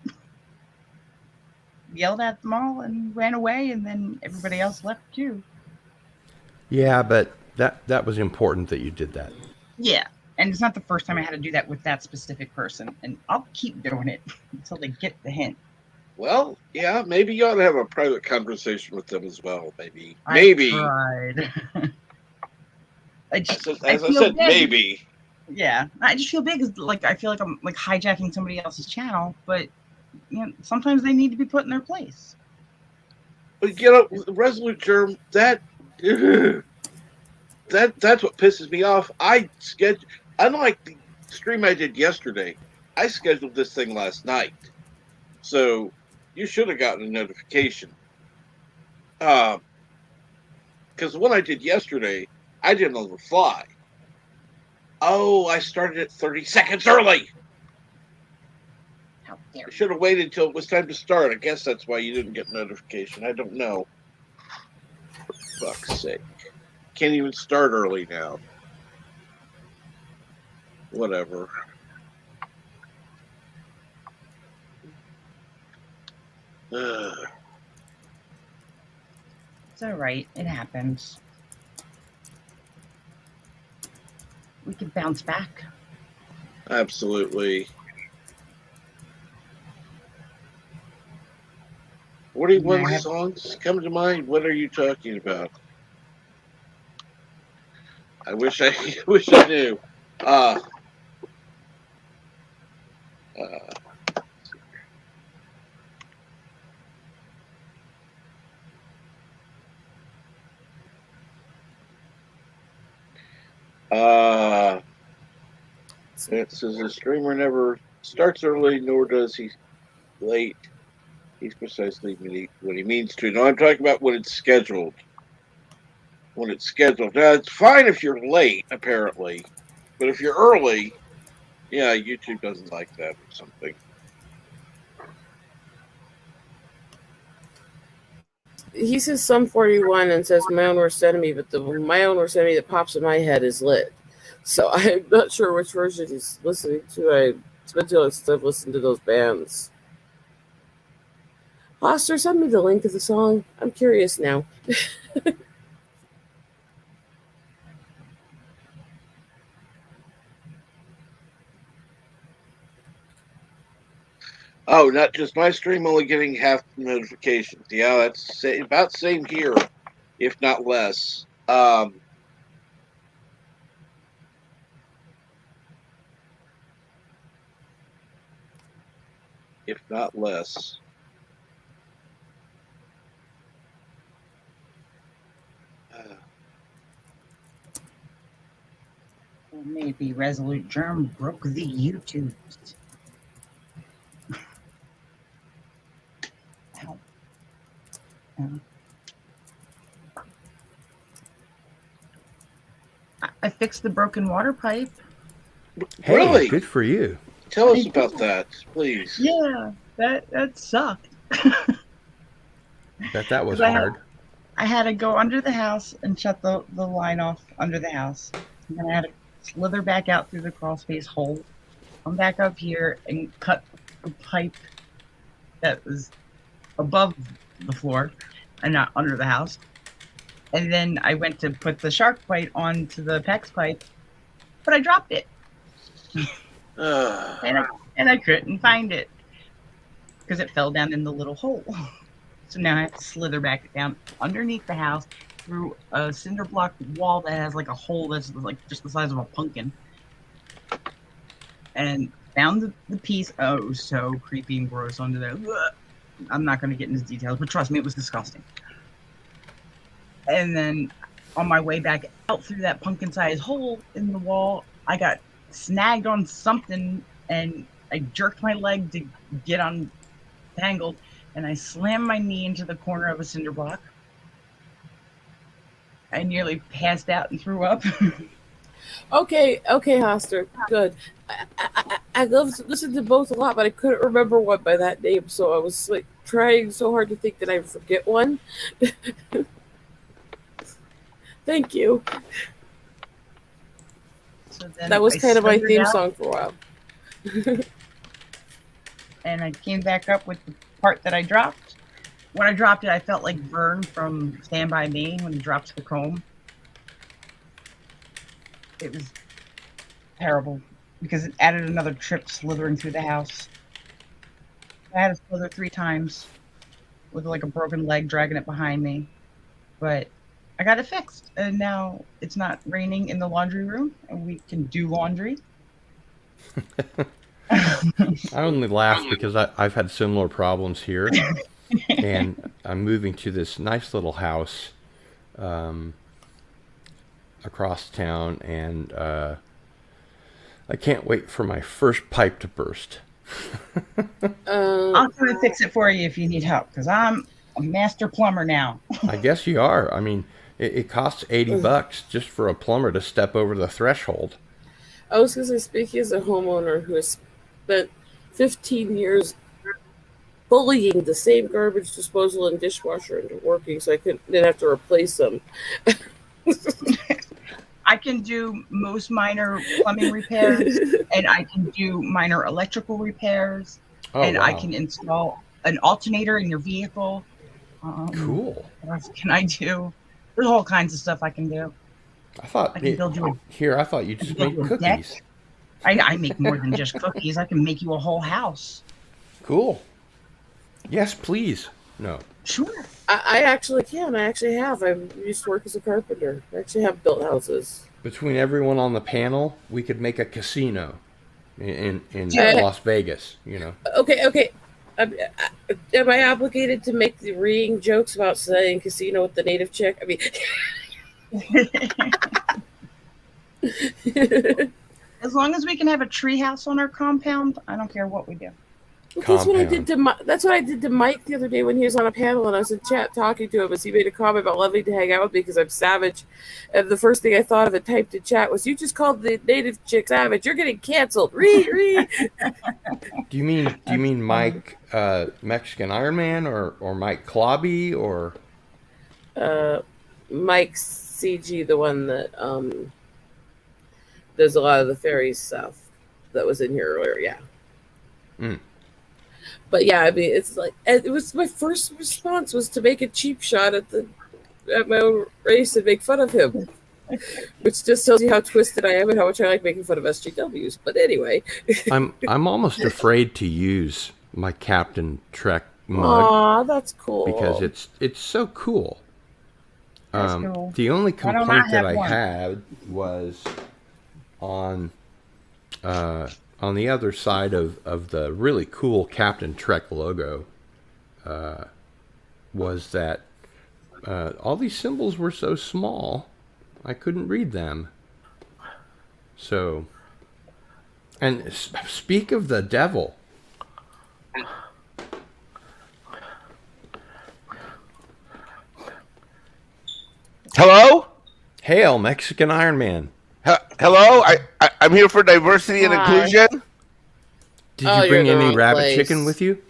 yelled at them all, and ran away, and then everybody else left too. Yeah, but that was important that you did that. Yeah, and it's not the first time I had to do that with that specific person, and I'll keep doing it until they get the hint. well, yeah, maybe you ought to have a private conversation with them as well. Maybe. I tried. As I I feel said, bad. maybe. Yeah, I just feel big. Like I feel like I'm like hijacking somebody else's channel, but sometimes they need to be put in their place. But Resolute Germ, that's what pisses me off. Unlike the stream I did yesterday, I scheduled this thing last night, so you should have gotten a notification. Because the one I did yesterday, I did it on the fly. Oh, I started it 30 seconds early. How dare I you. should have waited until it was time to start. I guess that's why you didn't get notification. I don't know. For fuck's sake. Can't even start early now. Whatever. It's all right. It happens. We can bounce back. Absolutely. 41 songs come to mind. What are you talking about? I wish I knew. It says the streamer never starts early, nor does he late. He's precisely what he means to. No, I'm talking about when it's scheduled. When it's scheduled. Now, it's fine if you're late, apparently. But if you're early, yeah, YouTube doesn't like that or something. He says some 41 and says my own worst enemy, but my own worst enemy that pops in my head is lit. So I'm not sure which version he's listening to. It's been too long since I've listened to those bands. Foster, send me the link of the song. I'm curious now. Oh, not just my stream, only getting half the notifications. Yeah, that's about same here, if not less. if not less. Well, maybe Resolute Germ broke the YouTubes. Ow. Ow. I fixed the broken water pipe. Hey, Really? good for you. Tell us about that, please. Yeah, that sucked. Bet that was 'Cause hard. I had to go under the house and shut the line off under the house. And then I had to slither back out through the crawl space hole, come back up here and cut the pipe that was above the floor and not under the house. And then I went to put the shark bite onto the PEX pipe, but I dropped it. And I couldn't find it because it fell down in the little hole. So now I have to slither back down underneath the house through a cinder block wall that has like a hole that's like just the size of a pumpkin. And found the piece. Oh, it was so creepy and gross under there. I'm not going to get into details, but trust me, it was disgusting. And then on my way back out through that pumpkin-sized hole in the wall, I got snagged on something, and I jerked my leg to get untangled, and I slammed my knee into the corner of a cinder block. I nearly passed out and threw up. Okay, Hoster, good. I listened to both a lot, but I couldn't remember one by that name, so I was like trying so hard to think that I forget one. Thank you. So then That was I kind of my slithered theme out, song for a while. and I came back up with the part that I dropped. When I dropped it, I felt like Vern from Stand By Me when he drops the comb. It was terrible because it added another trip slithering through the house. I had to slither 3 times with like a broken leg dragging it behind me. But I got it fixed, and now it's not raining in the laundry room, and we can do laundry. I only laugh because I've had similar problems here, and I'm moving to this nice little house across town, and I can't wait for my first pipe to burst. I'll try to fix it for you if you need help, because I'm a master plumber now. I guess you are. I mean, it costs $80 just for a plumber to step over the threshold. I was going to say, speaking as a homeowner who has spent 15 years bullying the same garbage disposal and dishwasher into working so I didn't have to replace them. I can do most minor plumbing repairs, and I can do minor electrical repairs, and wow. I can install an alternator in your vehicle. Cool. What else can I do? There's all kinds of stuff I can do. I thought I can build you I thought you just make cookies. I make more than just cookies. I can make you a whole house. Cool. Yes, please. No. Sure. I actually can. I actually have. I used to work as a carpenter. I actually have built houses. Between everyone on the panel, we could make a casino in Las Vegas, you know. Okay. Am I obligated to make the reading jokes about saying casino with the native chick? I mean... As long as we can have a tree house on our compound, I don't care what we do. Well, that's what I did to Mike the other day when he was on a panel and I was in chat talking to him as he made a comment about loving to hang out with me because I'm savage. And the first thing I thought of and typed in chat was, "You just called the native chick savage. You're getting canceled." Ree. Do you mean Mike Mexican Iron Man or Mike Klobby or Mike CG, the one that does a lot of the fairy stuff that was in here earlier, yeah. But yeah, I mean, it's like, it was my first response was to make a cheap shot at my own race and make fun of him, which just tells you how twisted I am and how much I like making fun of SGWs. But anyway, I'm almost afraid to use my Captain Trek mug. Aw, that's cool. Because it's so cool. Cool. The only complaint that I one? had was on on the other side of the really cool Captain Trek logo was that all these symbols were so small, I couldn't read them. So, and speak of the devil. Hello? Hail, Mexican Iron Man. Hello? I'm here for diversity and Hi. inclusion. Did Oh, you bring you're in the any wrong rabbit place. chicken with you?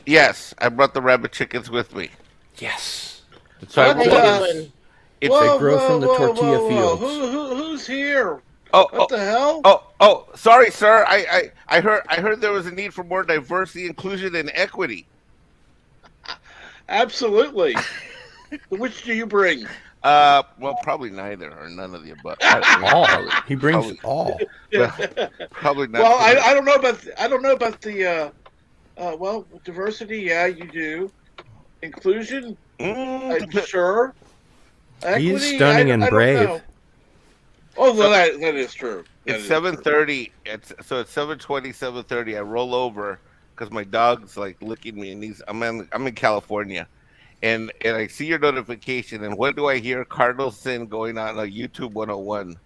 Yes, I brought the rabbit chickens with me. Yes. That's So I what How we you thought. doing? It's They grow from the tortilla fields. Who's here? oh What the hell? sorry, sir. I heard there was a need for more diversity, inclusion, and equity. Absolutely. Which do you bring? Well, probably neither or none of the above. All. He brings Probably. all. Probably not. Well, I don't know about the well, diversity. Yeah, you do. Inclusion. Sure. Equity, He's stunning and I don't brave. know. Oh, well, that is true. That It's is 7:30. It's 7:20, 7:30. I roll over because my dog's like licking me, and I'm in California, and I see your notification, and what do I hear? Cardinal Sin going on a YouTube 101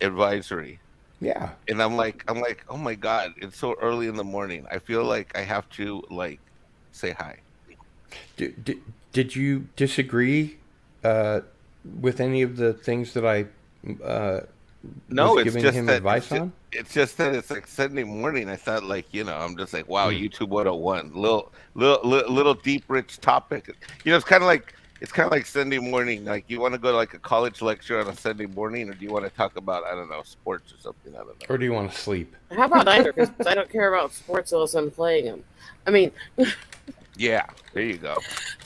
advisory, Yeah. and I'm like, oh my god, it's so early in the morning. I feel like I have to like say hi. Did you disagree with any of the things that I No, was it's giving just him that advice on? it's just that it's like Sunday morning. I thought like I'm just like wow, YouTube 101, little deep rich topic. It's kind of like Sunday morning. Like you want to go to like a college lecture on a Sunday morning, or do you want to talk about I don't know sports or something? I don't know. Or do you want to sleep? How about neither? Because I don't care about sports unless I'm playing them. I mean, Yeah, there you go.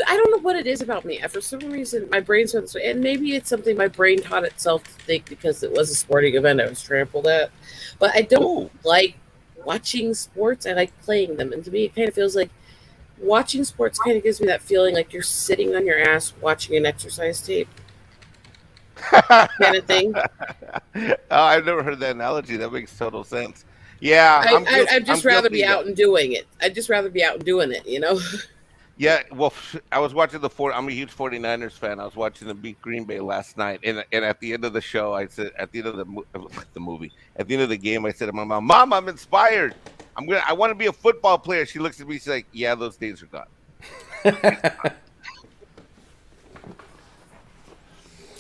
I don't know what it is about me. For some reason, my brain's so this way, and maybe it's something my brain taught itself to think because it was a sporting event I was trampled at. But I don't like watching sports. I like playing them, and to me, it kind of feels like watching sports kind of gives me that feeling like you're sitting on your ass watching an exercise tape kind of thing. I've never heard that analogy. That makes total sense. Yeah, I'd just rather be guilty, out and doing it. I'd just rather be out and doing it, you know? Yeah, well, I was watching I'm a huge 49ers fan. I was watching them beat Green Bay last night, and at the end of the show, I said, at the end of the movie, at the end of the game, I said to my mom, "Mom, I'm inspired. I want to be a football player." She looks at me, she's like, "Yeah, those days are gone."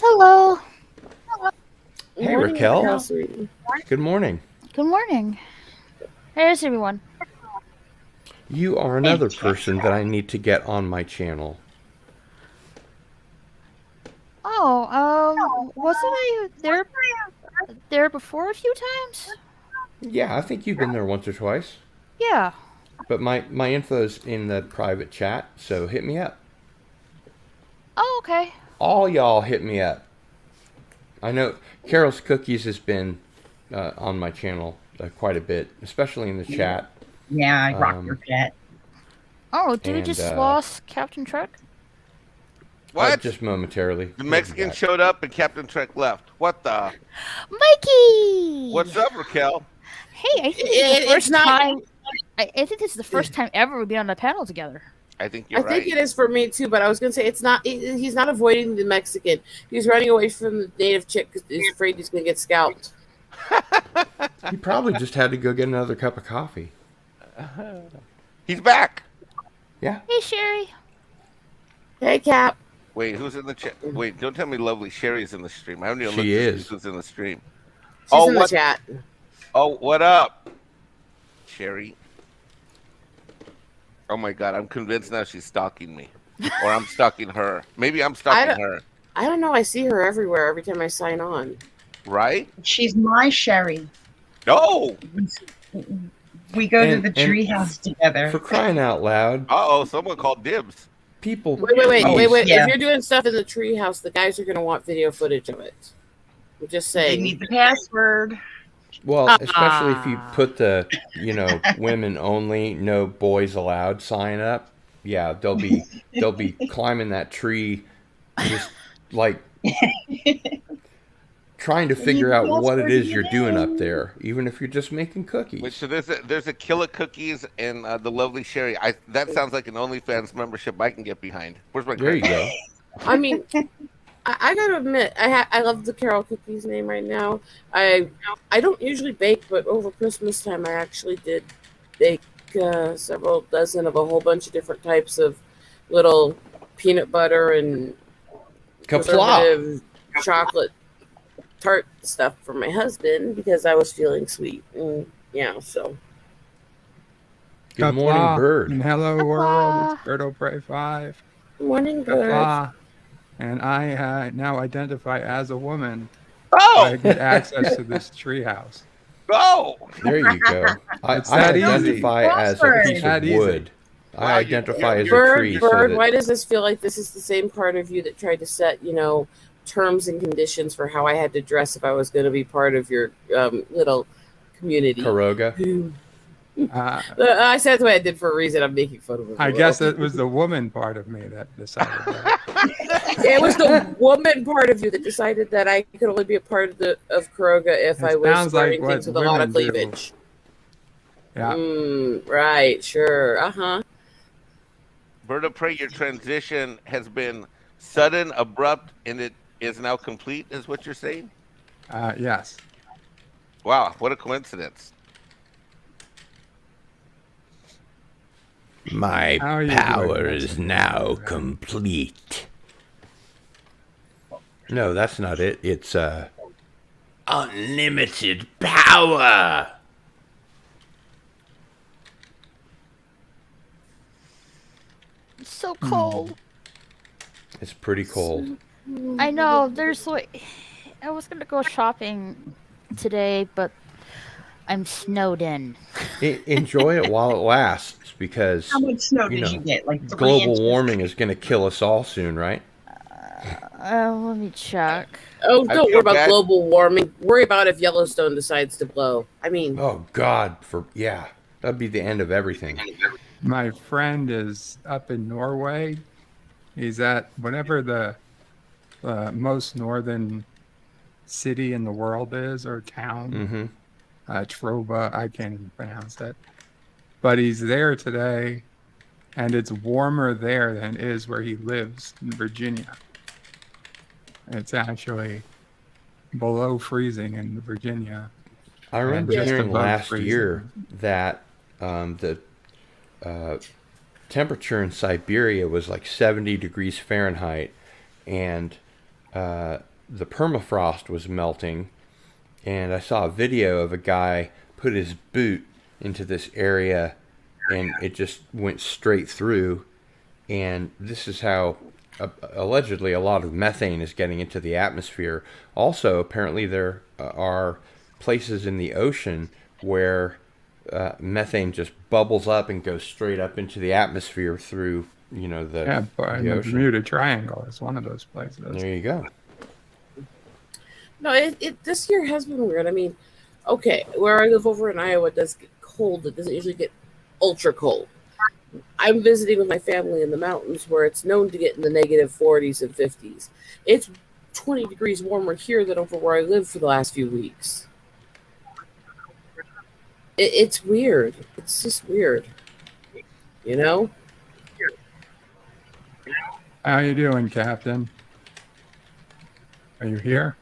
Hello. Hey, Morning, Raquel. sweetie. Good morning. Good morning. Here's everyone. You are another person that I need to get on my channel. Wasn't I there before a few times? Yeah, I think you've been there once or twice. Yeah. But my info's in the private chat, so hit me up. Oh, okay. All y'all hit me up. I know Carol's Cookies has been on my channel quite a bit, especially in the chat. Yeah, I rock your cat. Oh, did we And, just lost Captain Trek? What? Just momentarily. The Mexican showed up and Captain Trek left. What the? Mikey! What's up, Raquel? Hey, I think this is the It's first not- time. I think this is the first time ever we've been on a panel together. I think you're I right. think it is for me too, but I was gonna say it's not. He's not avoiding the Mexican. He's running away from the native chick because he's afraid he's gonna get scalped. He probably just had to go get another cup of coffee. He's back. Yeah. Hey, Sherry. Hey, Cap. Wait, who's in the chat? Wait, don't tell me lovely Sherry's in the stream. I haven't even She looked to see is. who's in the stream. She's in the what? chat. Oh, what up, Sherry? Oh my God, I'm convinced now she's stalking me, or I'm stalking her. Maybe I'm stalking her. I don't know. I see her everywhere every time I sign on. Right? She's my Sherry. No. We go to And- the and treehouse together. For crying out loud, Someone called dibs. people. Wait. Yeah. If you're doing stuff in the treehouse, the guys are gonna want video footage of it. I'm just They saying. need the password. Well, especially if you put the, women only, no boys allowed sign up. Yeah, they'll be climbing that tree, just like trying to figure out what it is you're doing up there, even if you're just making cookies. Which so there's a Killer Cookies and the lovely Sherry. That sounds like an OnlyFans membership I can get behind. Where's my There you credit? go. I mean, I gotta admit, I love the Carol Cookies name right now. I don't usually bake, but over Christmas time, I actually did bake several dozen of a whole bunch of different types of little peanut butter and Kapla! preservative chocolate tart stuff for my husband because I was feeling sweet. And yeah, so Good morning, Kapla. bird. And hello, world. It's Birdo Prey 5. morning, bird. Kapla. And I now identify as a woman. Oh, I get access to this treehouse. oh! There you go. I It's that easy. identify as a piece That of easy. wood. Wow, I identify as a Bird, tree. bird. So Why that, does this feel like this is the same part of you that tried to set, terms and conditions for how I had to dress if I was going to be part of your little community? Karoga. I said that's what I did for a reason. I'm making fun of it. I guess it was the woman part of me that decided that. It was the woman part of you that decided that I could only be a part of Kuroga if It I was sounds like starting what things with a lot of women do. cleavage. Yeah. Right, sure. Bird of Prey, your transition has been sudden, abrupt, and it is now complete, is what you're saying? Yes. Wow, what a coincidence. My How are you power doing? is now complete. No, that's not it. It's unlimited power. It's so cold. It's pretty cold. I know. There's like, I was gonna go shopping today, but I'm snowed in. Enjoy it while it lasts, because How much snow you did know, you get? Like 3 global inches? warming is going to kill us all soon, right? Let me check. Oh, I don't feel worry about bad. global warming. Worry about if Yellowstone decides to blow. I mean, Oh God, that'd be the end of everything. My friend is up in Norway. He's at whatever the most northern city in the world is, or town. Mm-hmm. Trova, I can't even pronounce it. But he's there today, and it's warmer there than it is where he lives in Virginia. It's actually below freezing in Virginia. I remember just hearing above last freezing. year that the temperature in Siberia was like 70 degrees Fahrenheit, and the permafrost was melting. And I saw a video of a guy put his boot into this area, and it just went straight through. And this is how allegedly a lot of methane is getting into the atmosphere. Also, apparently there are places in the ocean where methane just bubbles up and goes straight up into the atmosphere through, the, Yeah, but the the ocean. Bermuda Triangle is one of those places. There you go. no, it this year has been weird. I mean, okay, where I live over in Iowa, it does get cold. It doesn't usually get ultra cold. I'm visiting with my family in the mountains where it's known to get in the negative 40s and 50s. It's 20 degrees warmer here than over where I live for the last few weeks. It's weird. It's just weird. You know? How you doing, Captain? Are you here?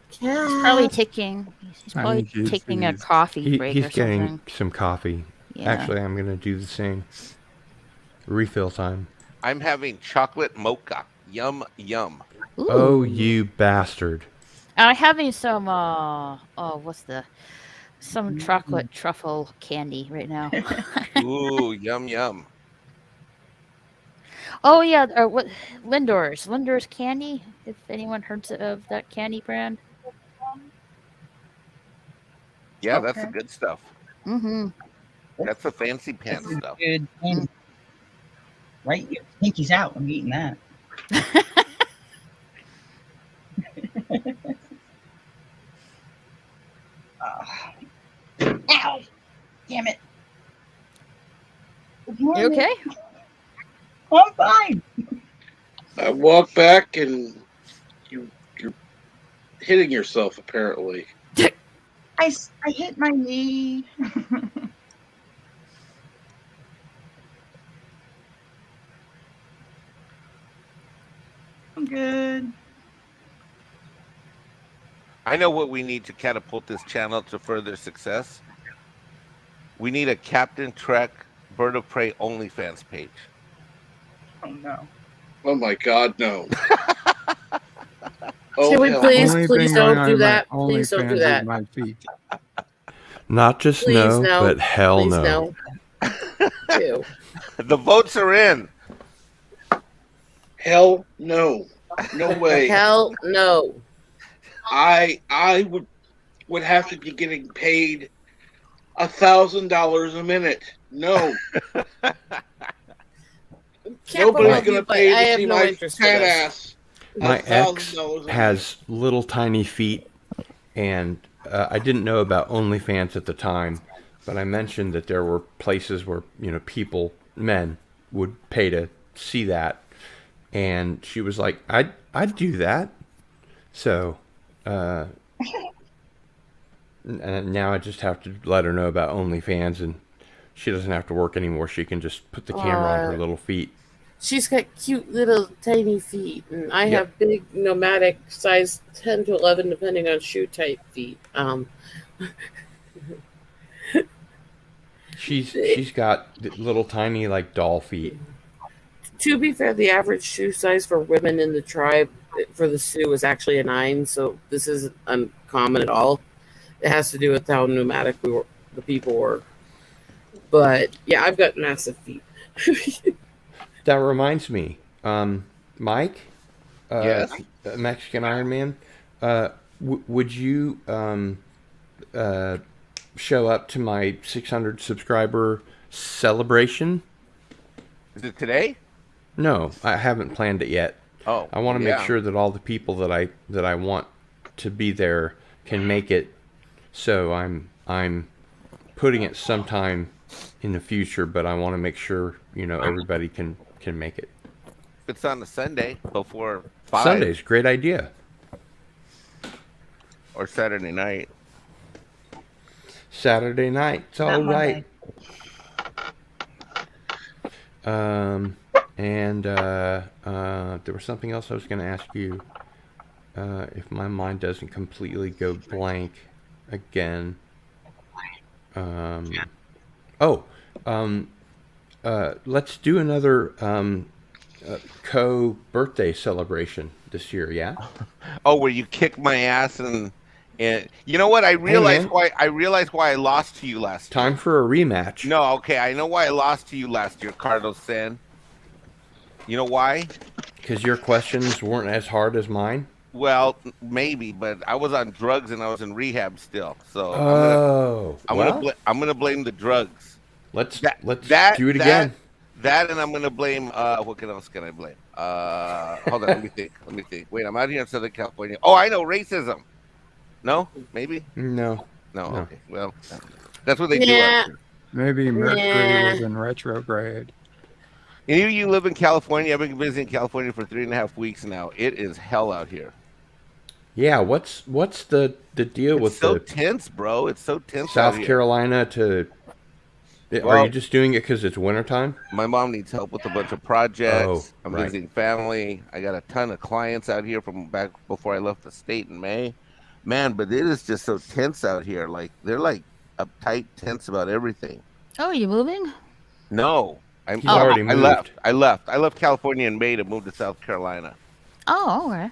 He's probably taking. He's I probably think taking a he's- coffee break He's or getting something. some coffee. Yeah. Actually, I'm going to do the same. Refill time. I'm having chocolate mocha. Yum, yum. Ooh. Oh, you bastard. I'm having some. Some chocolate truffle candy right now. Ooh, yum, yum. Oh yeah, or what? Lindor's candy. If anyone heard of that candy brand. Yeah, that's the Okay. good stuff. Mm-hmm. That's the fancy pants stuff. Good. Right? Your pinky's out. I'm eating that. Ow! Damn it. Good You morning. okay? I'm fine. I walk back and you're hitting yourself apparently. I hit my knee. I'm good. I know what we need to catapult this channel to further success. We need a Captain Trek Bird of Prey OnlyFans page. Oh no. Oh my God, no! Oh Can we hell, please, Only please thing going don't on do in my that. Please don't do OnlyFans is that. my feet. Not just Please no, no. but hell Please no. no. Ew. The votes are in. hell no, no way. Hell no. I would have to be getting paid $1,000 a minute. No, Capital nobody's of you, gonna but pay I to have see no my interest in fat this. ass. My ex $1,000 a minute. has little tiny feet, and I didn't know about OnlyFans at the time, but I mentioned that there were places where people, men, would pay to see that, and she was like, "I'd do that." So, and now I just have to let her know about OnlyFans, and she doesn't have to work anymore. She can just put the camera on her little feet. She's got cute little tiny feet, and I Yep. have big nomadic size 10 to 11, depending on shoe type feet. She's got little tiny like doll feet. To be fair, the average shoe size for women in the tribe for the Sioux is actually a 9, so this isn't uncommon at all. It has to do with how nomadic the people were. But yeah, I've got massive feet. That reminds me, Mike, Yes. Mexican Iron Man, would you show up to my 600 subscriber celebration? Is it today? No, I haven't planned it yet. Oh, I want to yeah. make sure that all the people that I want to be there can make it. So I'm putting it sometime in the future, but I want to make sure everybody can make it. It's on a Sunday before 5 Sunday's a great idea. or Saturday night. Saturday night. It's all Not right. Monday. And there was something else I was going to ask you. If my mind doesn't completely go blank again. Let's do another co-birthday celebration this year, yeah? Oh, where you kick my ass and you know what? I realized man. why I lost to you last year. Time for a rematch. No, okay, I know why I lost to you last year, Carlos San. You know why? Because your questions weren't as hard as mine? Well, maybe, but I was on drugs and I was in rehab still. So I'm gonna blame the drugs. Let's That- do it again. That and I'm gonna blame what else can I blame? Hold on, let me think. Wait, I'm out here in Southern California. Oh, I know, racism. No? Maybe? No. No, okay. Well, that's what they do. Yeah. Out here. Maybe Mercury Nah. was in retrograde. Any of you live in California? I've been visiting California for 3.5 weeks now. It is hell out here. Yeah, what's the deal It's with so the tense, bro. It's so tense South out here. Carolina to... Are Well- you just doing it because it's wintertime? My mom needs help with a bunch of projects. Oh, I'm right. visiting family. I got a ton of clients out here from back before I left the state in May. Man, but it is just so tense out here. Like they're like uptight, tense about everything. Oh, you moving? No, He's already moved. I left California in May to move to South Carolina, Oh, okay.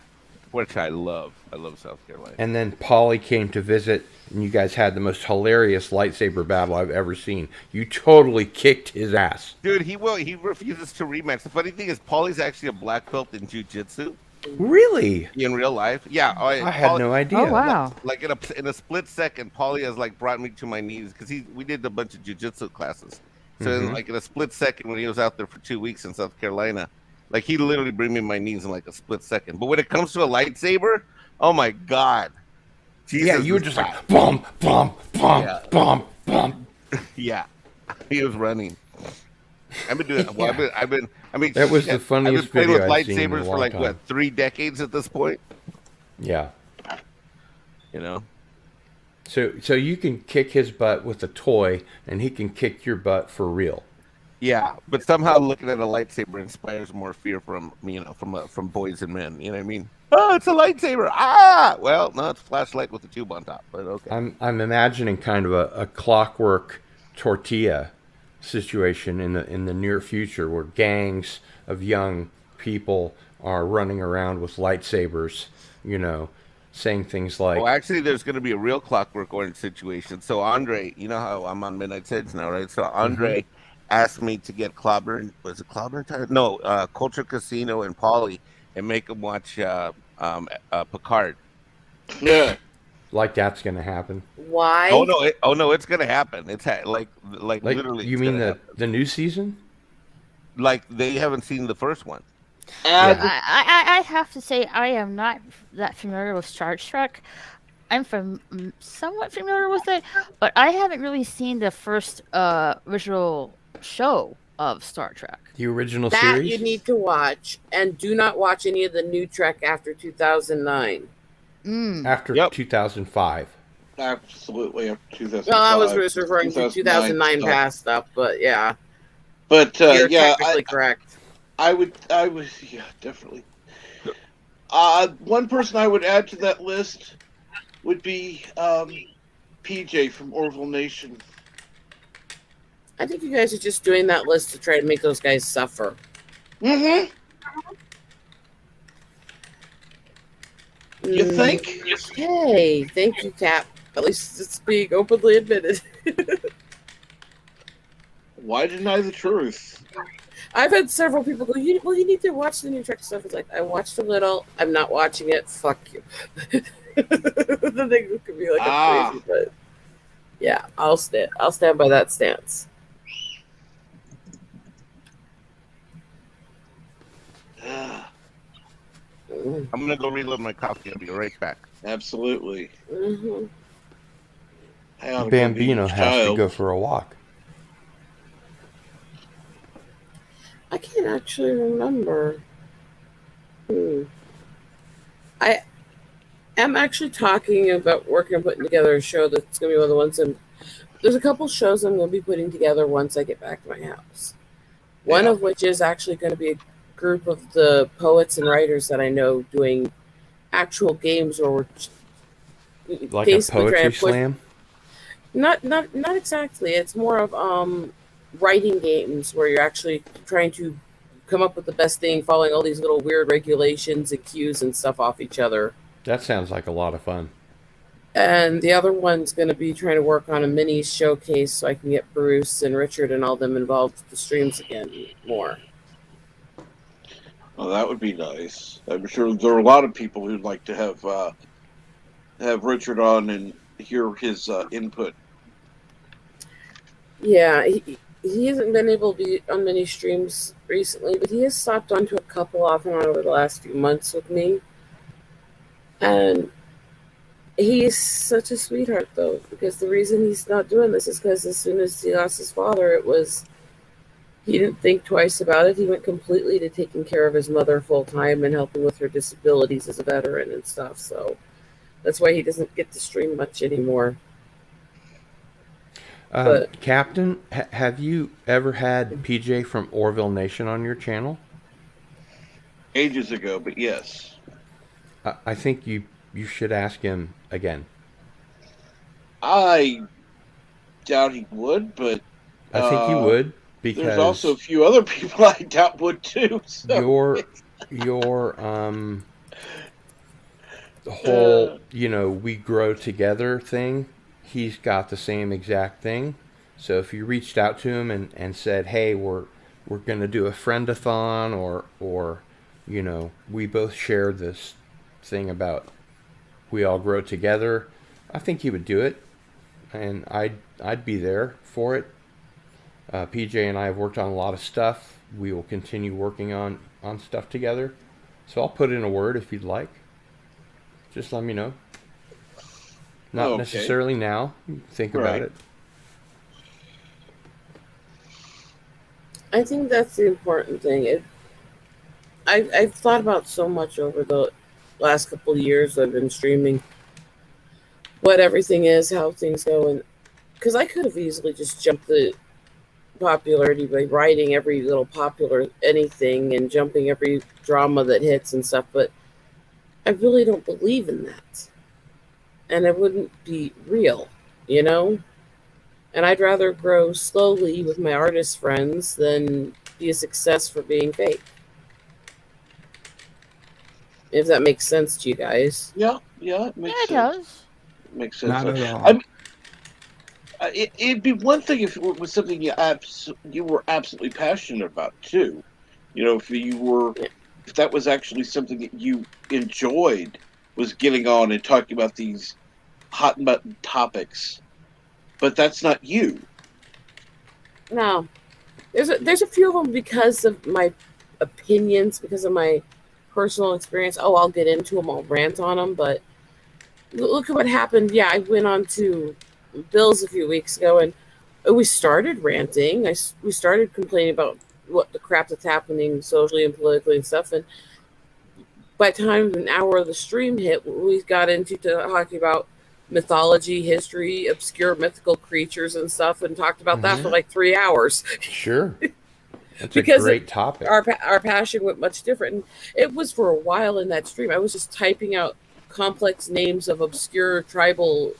which I love. I love South Carolina. And then Paulie came to visit, and you guys had the most hilarious lightsaber battle I've ever seen. You totally kicked his ass. Dude, he refuses to rematch. The funny thing is, Paulie's actually a black belt in jiu-jitsu Really? in real life. Yeah, I had no idea. Oh, wow. Like in a split second, Paulie has like brought me to my knees because we did a bunch of jiu-jitsu classes. So in a split second, when he was out there for 2 weeks in South Carolina, like he literally bring me to my knees in like a split second. But when it comes to a lightsaber, oh my god, Jesus, Yeah, you were just like, bump, bump, bump, Yeah. bump, bump. yeah, he was running. I've been doing well. Yeah. I've been. I mean, That was the shit. I've been funniest playing with video I've seen in a lightsabers for long like time. what 3 decades at this point. Yeah. You know. So you can kick his butt with a toy, and he can kick your butt for real. Yeah, but somehow looking at a lightsaber inspires more fear from from boys and men. You know what I mean? Oh, it's a lightsaber! Ah, well, no, it's a flashlight with a tube on top. But okay. I'm imagining kind of a clockwork tortilla situation in the near future where gangs of young people are running around with lightsabers, saying things Oh, like, actually, there's going to be a real Clockwork Orange situation. So Andre, you know how I'm on Midnight Sins now, right? So mm-hmm. Andre asked me to get Clobber. Was it Clobber time? No, Culture Casino and Polly, and make them watch Picard. Yeah. like that's going to happen. Oh Why? no! Oh no! It's going to happen. It's like Like, literally, you it's mean going to the, happen. the new season? Like they haven't seen the first one. And Yeah. I have to say I am not that familiar with Star Trek. Somewhat familiar with it, but I haven't really seen the first original show of Star Trek. The original That you series? need to watch, and do not watch any of the new Trek after 2009. After Yep. 2005. absolutely after 2005. Well, I was just referring to 2009 2009 stuff. past stuff, but yeah, But you're yeah, technically correct. I would, yeah, definitely. One person I would add to that list would be PJ from Orville Nation. I think you guys are just doing that list to try to make those guys suffer. Mm-hmm. You Mm, think? Okay, thank you, Cap. At least it's being openly admitted. Why deny the truth? I've had several people go, well, you need to watch the new Trek stuff. It's like, I watched a little. I'm not watching it. Fuck you. The thing could be like, I'm crazy, but yeah, I'll stand by that stance. Mm-hmm. I'm gonna go reload my coffee. I'll be right back. Absolutely. Mm-hmm. I ought to go Bambino be his has to child. go for a walk. I can't actually remember. I am actually talking about working on putting together a show that's going to be one of the ones. There's a couple shows I'm going to be putting together once I get back to my house. One Yeah. of which is actually going to be a group of the poets and writers that I know doing actual games where we're Like a basically trying poetry to push. slam? Not exactly. It's more of writing games where you're actually trying to come up with the best thing, following all these little weird regulations and cues and stuff off each other. That sounds like a lot of fun. And the other one's going to be trying to work on a mini showcase so I can get Bruce and Richard and all them involved with the streams again more. Well, that would be nice. I'm sure there are a lot of people who'd like to have Richard on and hear his input. Yeah, he hasn't been able to be on many streams recently, but he has stopped onto a couple off and on over the last few months with me. And he's such a sweetheart, though, because the reason he's not doing this is because as soon as he lost his father, he didn't think twice about it. He went completely to taking care of his mother full time and helping with her disabilities as a veteran and stuff. So that's why he doesn't get to stream much anymore. But Captain, have you ever had PJ from Orville Nation on your channel? Ages ago, but yes. I think you should ask him again. I doubt he would, but I think he would, because there's also a few other people I doubt would too. So. your whole we grow together thing, he's got the same exact thing. So if you reached out to him and said, hey, we're gonna do a friend-a-thon, or we both share this thing about we all grow together, I think he would do it, and I'd be there for it. PJ and I have worked on a lot of stuff. We will continue working on stuff together. So I'll put in a word if you'd like. Just let me know. Not Okay. necessarily now. Think about Right. it. I think that's the important thing. I've thought about so much over the last couple of years. I've been streaming what everything is, how things go, and because I could have easily just jumped the popularity by writing every little popular anything and jumping every drama that hits and stuff, but I really don't believe in that. And it wouldn't be real, you know? And I'd rather grow slowly with my artist friends than be a success for being fake. If that makes sense to you guys. Yeah, yeah, it Yeah, makes it sense. does. It makes sense. Not at I'm all. it'd be one thing if it was something you were absolutely passionate about too. If you were, Yeah. if that was actually something that you enjoyed, was getting on and talking about these hot button topics. But that's not you. No. There's a few of them because of my opinions, because of my personal experience. Oh, I'll get into them, I'll rant on them, but look at what happened. Yeah, I went on to Bill's a few weeks ago, and we started ranting. We started complaining about what the crap that's happening socially and politically and stuff. And by the time an hour of the stream hit, we got into talking about mythology, history, obscure mythical creatures and stuff, and talked about that for Mm-hmm. like 3 hours Sure. That's a because great topic. our passion went much different. And it was for a while in that stream. I was just typing out complex names of obscure tribal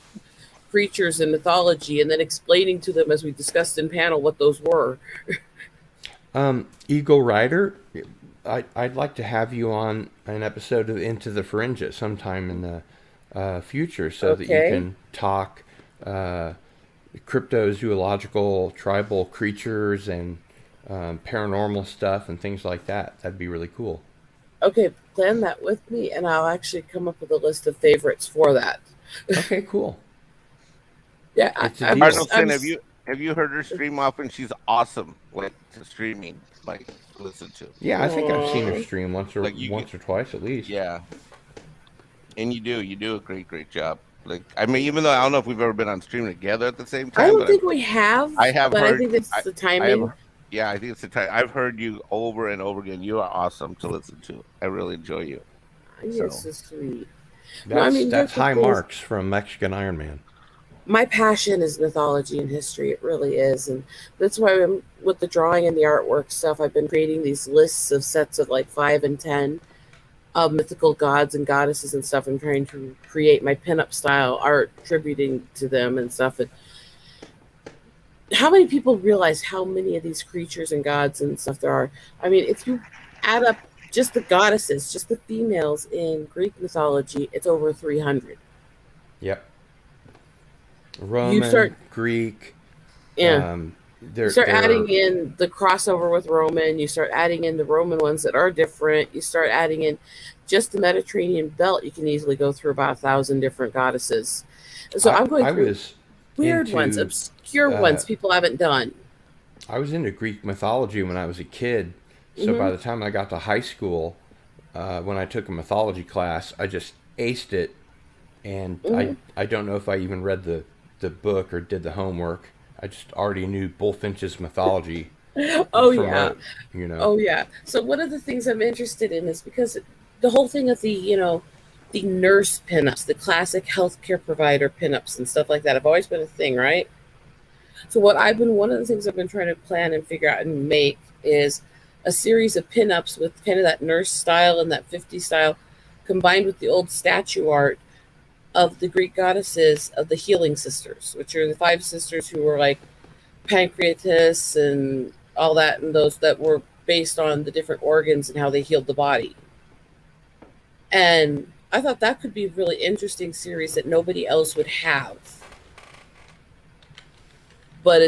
creatures in mythology and then explaining to them as we discussed in panel what those were. Eagle Rider, I'd like to have you on an episode of Into the Fringe at some time in the future so that you Okay. can talk cryptozoological tribal creatures and paranormal stuff and things like that. That'd be really cool. Okay, plan that with me and I'll actually come up with a list of favorites for that. Okay, cool. Yeah, It's a I'm deal. Cardinal just, I'm Sin, just, have you heard her stream often? She's awesome. Like to streaming, like to listen to. Yeah, I think I've seen her Aw. stream Like you get, once or twice at least. yeah, and you do a great job. Like I mean, even though I don't know if we've ever been on stream together at the same I time, don't but think we have, I have but I heard think it's I the I have timing. yeah, I think it's the time. I've heard you over and over again. You are awesome to listen to. I really enjoy you. You're So so sweet. No, I That's mean, that's here's the high thing is, marks from Mexican Iron Man. my passion is mythology and history. It really is. And that's why I'm, with the drawing and the artwork stuff, I've been creating these lists of sets of like 5 and 10 of mythical gods and goddesses and stuff. I'm trying to create my pinup style art tributing to them and stuff. And how many people realize how many of these creatures and gods and stuff there are? I mean, if you add up just the goddesses, just the females in Greek mythology, it's over 300. Yep. You Roman, start, Greek, yeah, um, you there start there adding are in the crossover with Roman, you start adding in the Roman ones that are different, you start adding in just the Mediterranean belt, you can easily go through about 1,000 different goddesses. So I'm going I through was weird ones, into obscure uh, ones people haven't done. I was into Greek mythology when I was a kid. So by Hmm. the time I got to high school, when I took a mythology class, I just aced it, and Hmm. I don't know if I even read the book or did the homework. I just already knew Bullfinch's mythology Oh from yeah. art, you know. Oh yeah. So one of the things I'm interested in is because the whole thing of the nurse pinups, the classic healthcare provider pinups and stuff like that have always been a thing, right? So one of the things I've been trying to plan and figure out and make is a series of pinups with kind of that nurse style and that 50 style combined with the old statue art of the Greek goddesses of the healing sisters, which are the 5 sisters who were like pancreatists and all that, and those that were based on the different organs and how they healed the body. And I thought that could be a really interesting series that nobody else would have. But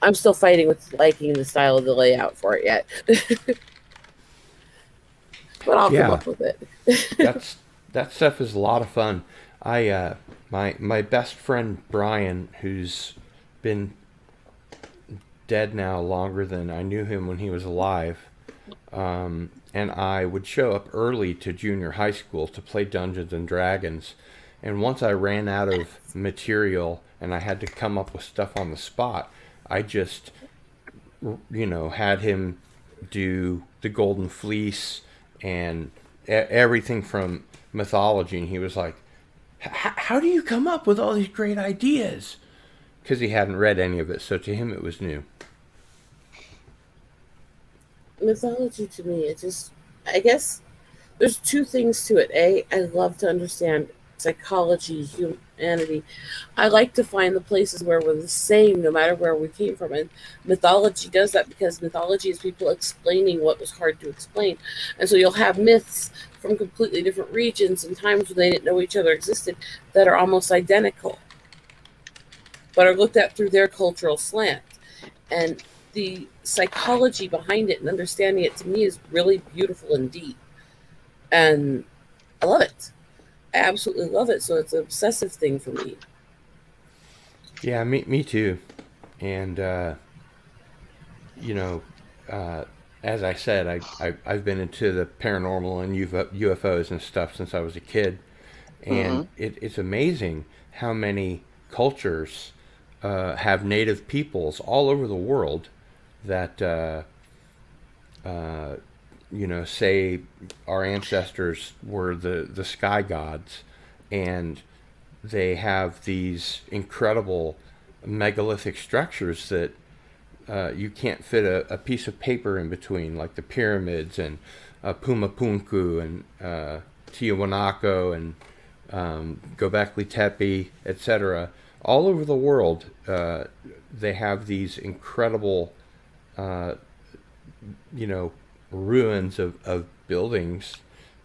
I'm still fighting with liking the style of the layout for it yet. But I'll come Yeah, up with it. that's that stuff is a lot of fun. My best friend Brian, who's been dead now longer than I knew him when he was alive, and I would show up early to junior high school to play Dungeons and Dragons. And once I ran out of material and I had to come up with stuff on the spot, I just had him do the Golden Fleece and everything from mythology, and he was like, how do you come up with all these great ideas? Because he hadn't read any of it, so to him it was new. Mythology to me, it just, I guess there's two things to it. A, I love to understand psychology, humanity. I like to find the places where we're the same no matter where we came from. And mythology does that because mythology is people explaining what was hard to explain. And so you'll have myths from completely different regions and times when they didn't know each other existed that are almost identical, but are looked at through their cultural slant. And the psychology behind it and understanding it to me is really beautiful and deep. And I love it. I absolutely love it. So it's an obsessive thing for me. Yeah, me too. And you know, as I said, I've been into the paranormal and UFOs and stuff since I was a kid, Mm-hmm. and it's amazing how many cultures have native peoples all over the world that say our ancestors were the sky gods, and they have these incredible megalithic structures that you can't fit a piece of paper in between, like the pyramids and Pumapunku and Tiahuanaco and Gobekli Tepe, etc. All over the world, they have these incredible, uh, you know, ruins of buildings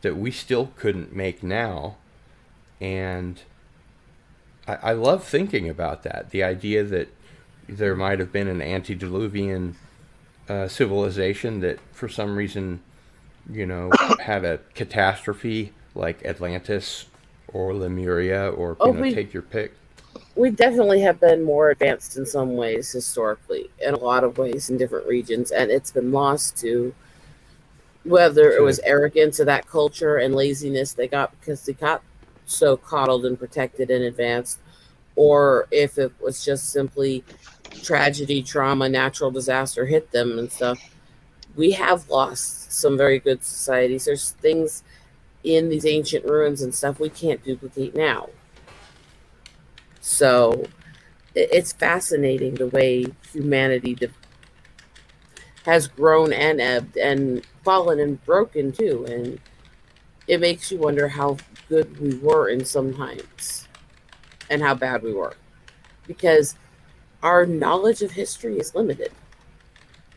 that we still couldn't make now. And I love thinking about that. The idea that there might have been an antediluvian civilization that, for some reason, had a catastrophe like Atlantis or Lemuria or, Oh, we take your pick. we definitely have been more advanced in some ways historically, in a lot of ways in different regions, and it's been lost to whether it To was arrogance of that culture and laziness they got because they got so coddled and protected and advanced, or if it was just simply tragedy, trauma, natural disaster hit them and stuff. We have lost some very good societies. There's things in these ancient ruins and stuff we can't duplicate now. So it's fascinating the way humanity has grown and ebbed and fallen and broken too. And it makes you wonder how good we were in some times and how bad we were because our knowledge of history is limited.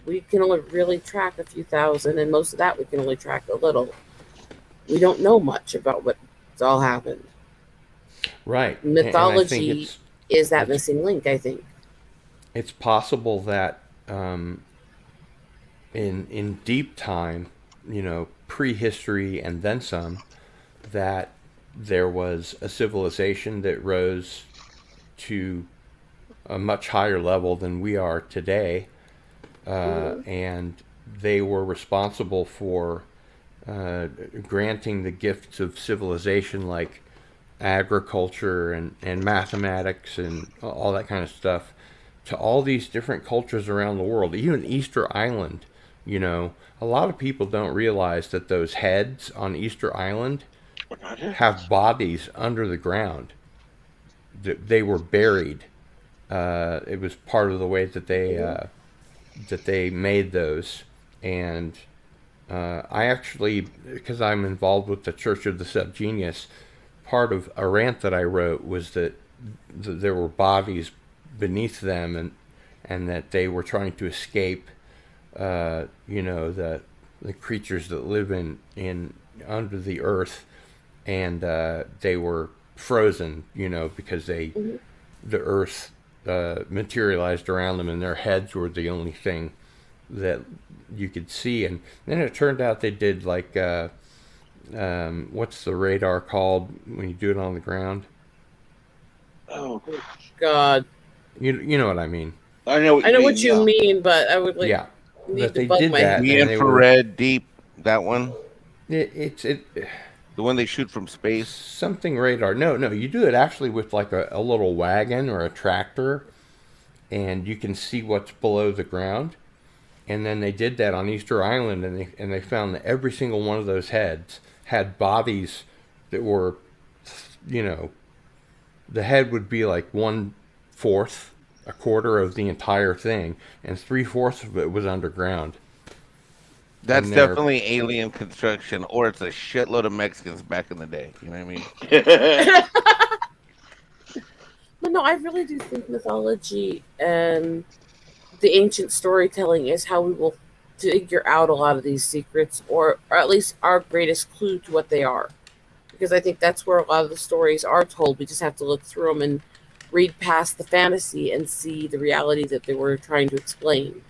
We can only really track a few thousand, and most of that we can only track a little. We don't know much about what's all happened. right, and I think Mythology is that it's missing link, I think. it's possible that in deep time, prehistory and then some, that there was a civilization that rose to a much higher level than we are today, Hmm. and they were responsible for granting the gifts of civilization like agriculture and mathematics and all that kind of stuff to all these different cultures around the world. Even Easter Island, a lot of people don't realize that those heads on Easter Island We're not it. have bodies under the ground. They were buried. It was part of the way Hmm. that they made those. And I actually, because I'm involved with the Church of the Subgenius, part of a rant that I wrote was that there were bodies beneath them, and that they were trying to escape, the creatures that live in under the earth, and they were frozen, because Hmm. the earth materialized around them, and their heads were the only thing that you could see. And then it turned out they did like what's the radar called when you do it on the ground? Oh, God, You know what I mean? I know what I you know mean. what you Yeah. mean, but I would like Yeah, need that to they bug did my head. that, The and they were infrared deep, that one, it the one they shoot from space. something radar. No, no, you do it actually with like a little wagon or a tractor, and you can see what's below the ground. And then they did that on Easter Island, and they found that every single one of those heads had bodies that were, you know, the head would be like 1/4, a quarter of the entire thing, and 3/4 of it was underground. That's And they're definitely alien construction, or it's a shitload of Mexicans back in the day. You know what I mean? But no, I really do think mythology and the ancient storytelling is how we will figure out a lot of these secrets, or at least our greatest clue to what they are. Because I think that's where a lot of the stories are told. We just have to look through them and read past the fantasy and see the reality that they were trying to explain.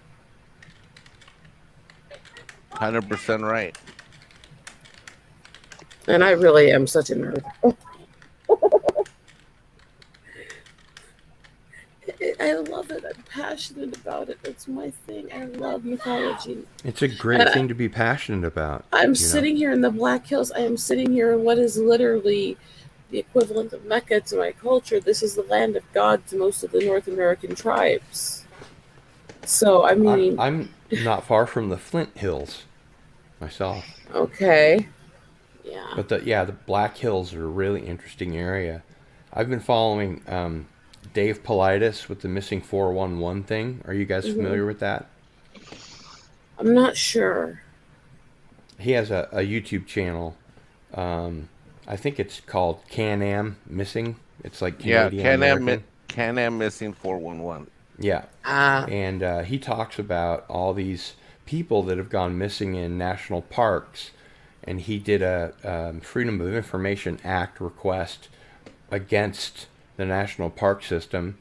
100% right. And I really am such a nerd. I love it. I'm passionate about it. It's my thing. I love mythology. it's a great And thing to be passionate about. I'm You know, sitting here in the Black Hills. I am sitting here in what is literally the equivalent of Mecca to my culture. This is the land of God to most of the North American tribes. So, I mean, I'm not far from the Flint Hills myself. okay. Yeah. But the Black Hills are a really interesting area. I've been following Dave Politis with the missing 411 thing. Are you guys hmm familiar with that? I'm not sure. He has a YouTube channel. I think it's called Can-Am Missing. It's like Yeah, Canadian American. Can-Am missing 411. Yeah. Ah, And he talks about all these people that have gone missing in national parks. And he did a Freedom of Information Act request against the national park system.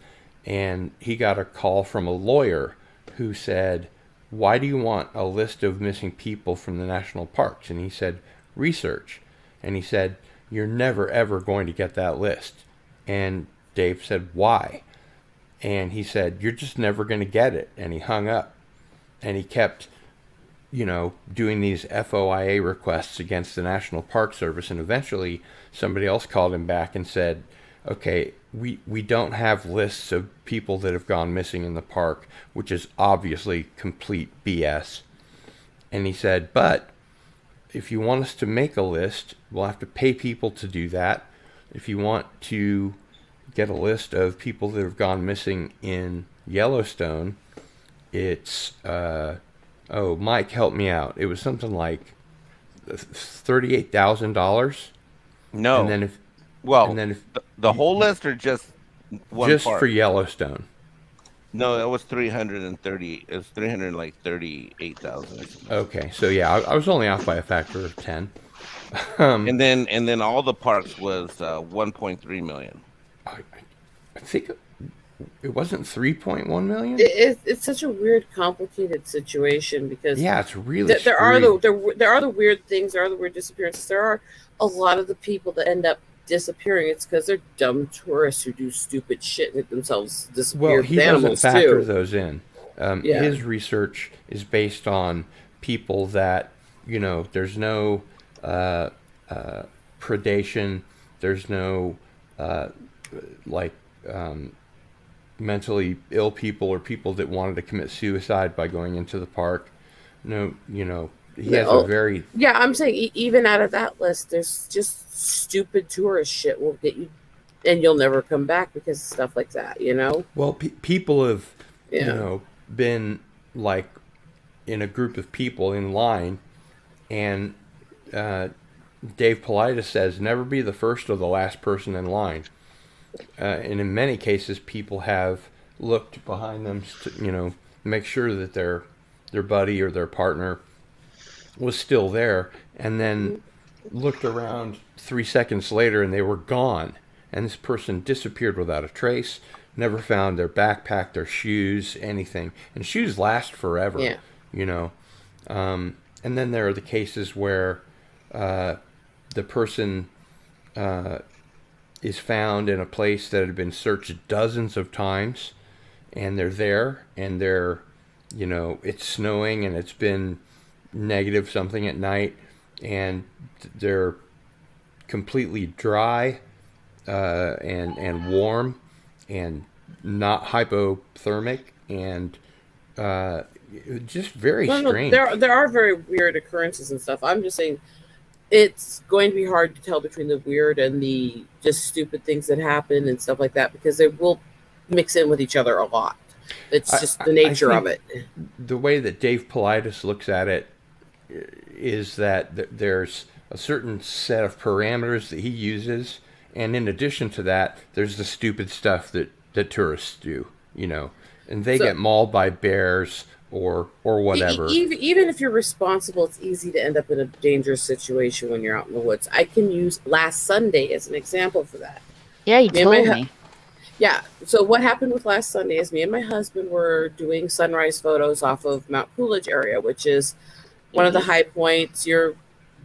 And he got a call from a lawyer who said, "Why do you want a list of missing people from the national parks?" And he said, "Research." And he said, "You're never ever going to get that list." And Dave said, "Why?" And he said, "You're just never going to get it." And he hung up. And he kept, doing these FOIA requests against the National Park Service. And eventually somebody else called him back and said, "Okay, we don't have lists of people that have gone missing in the park," which is obviously complete BS. And he said, "But if you want us to make a list, we'll have to pay people to do that. If you want to get a list of people that have gone missing in Yellowstone, it's Mike, help me out. It was something like $38,000, and No. then if and Well, then if the whole list or just one just for part? Yellowstone." No, it was 330. It was 300 like 38,000 or something. Okay, so yeah, I was only off by a factor of 10. um, And then all the parks was 1.3 million. I, I think it wasn't 3.1 million. it's such a weird, complicated situation because Yeah, it's really there are screwed. there are the weird things, there are the weird disappearances. There are a lot of the people that end up disappearing. It's because they're dumb tourists who do stupid shit and get themselves Well, disappeared he with doesn't animals factor too. those in. Yeah. His research is based on people that, there's no uh, predation, there's no uh, like mentally ill people or people that wanted to commit suicide by going into the park. No, he has a No. very Yeah, I'm saying even out of that list, there's just stupid tourist shit will get you, and you'll never come back because of stuff like that. well. People have, Yeah. been like in a group of people in line, and uh, Dave Politis says never be the first or the last person in line. And in many cases, people have looked behind them to, make sure that their buddy or their partner was still there, and then looked around 3 seconds later and they were gone. And this person disappeared without a trace, never found their backpack, their shoes, anything. And shoes last forever, Yeah. you know. And then there are the cases where the person is found in a place that had been searched dozens of times, and they're there, and it's snowing and it's been negative something at night, and they're completely dry and warm and not hypothermic, and just very No, no, strange. there are very weird occurrences and stuff. I'm just saying it's going to be hard to tell between the weird and the just stupid things that happen and stuff like that because they will mix in with each other a lot. It's just the I nature of think it. the way that Dave Politis looks at it is that there's a certain set of parameters that he uses, and in addition to that, there's the stupid stuff that tourists do, and they So get mauled by bears or whatever. even if you're responsible, it's easy to end up in a dangerous situation when you're out in the woods. I can use last Sunday as an example for that. Yeah, you Me and my told hu- me. Yeah. So what happened with last Sunday is me and my husband were doing sunrise photos off of Mount Coolidge area, which is one of the high points. You're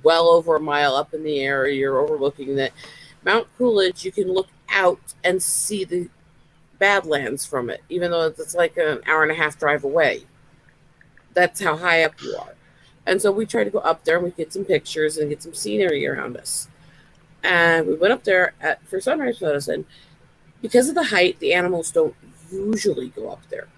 well over a mile up in the air. You're overlooking that Mount Coolidge. You can look out and see the Badlands from it, even though it's like an hour and a half drive away. That's how high up you are. And so we tried to go up there and we get some pictures and get some scenery around us. And we went up there for sunrise photos, and because of the height, the animals don't usually go up there.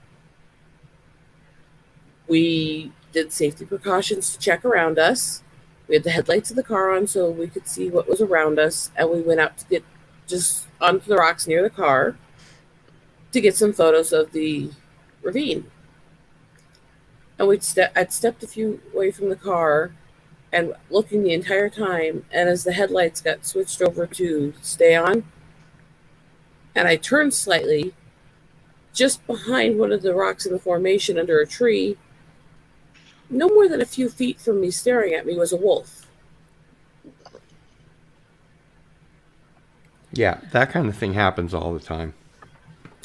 We did safety precautions to check around us. We had the headlights of the car on so we could see what was around us, and we went out to get just onto the rocks near the car to get some photos of the ravine. And I'd stepped a few away from the car and looking the entire time. And as the headlights got switched over to stay on, and I turned slightly, just behind one of the rocks in the formation under a tree, no more than a few feet from me staring at me was a wolf. Yeah, that kind of thing happens all the time.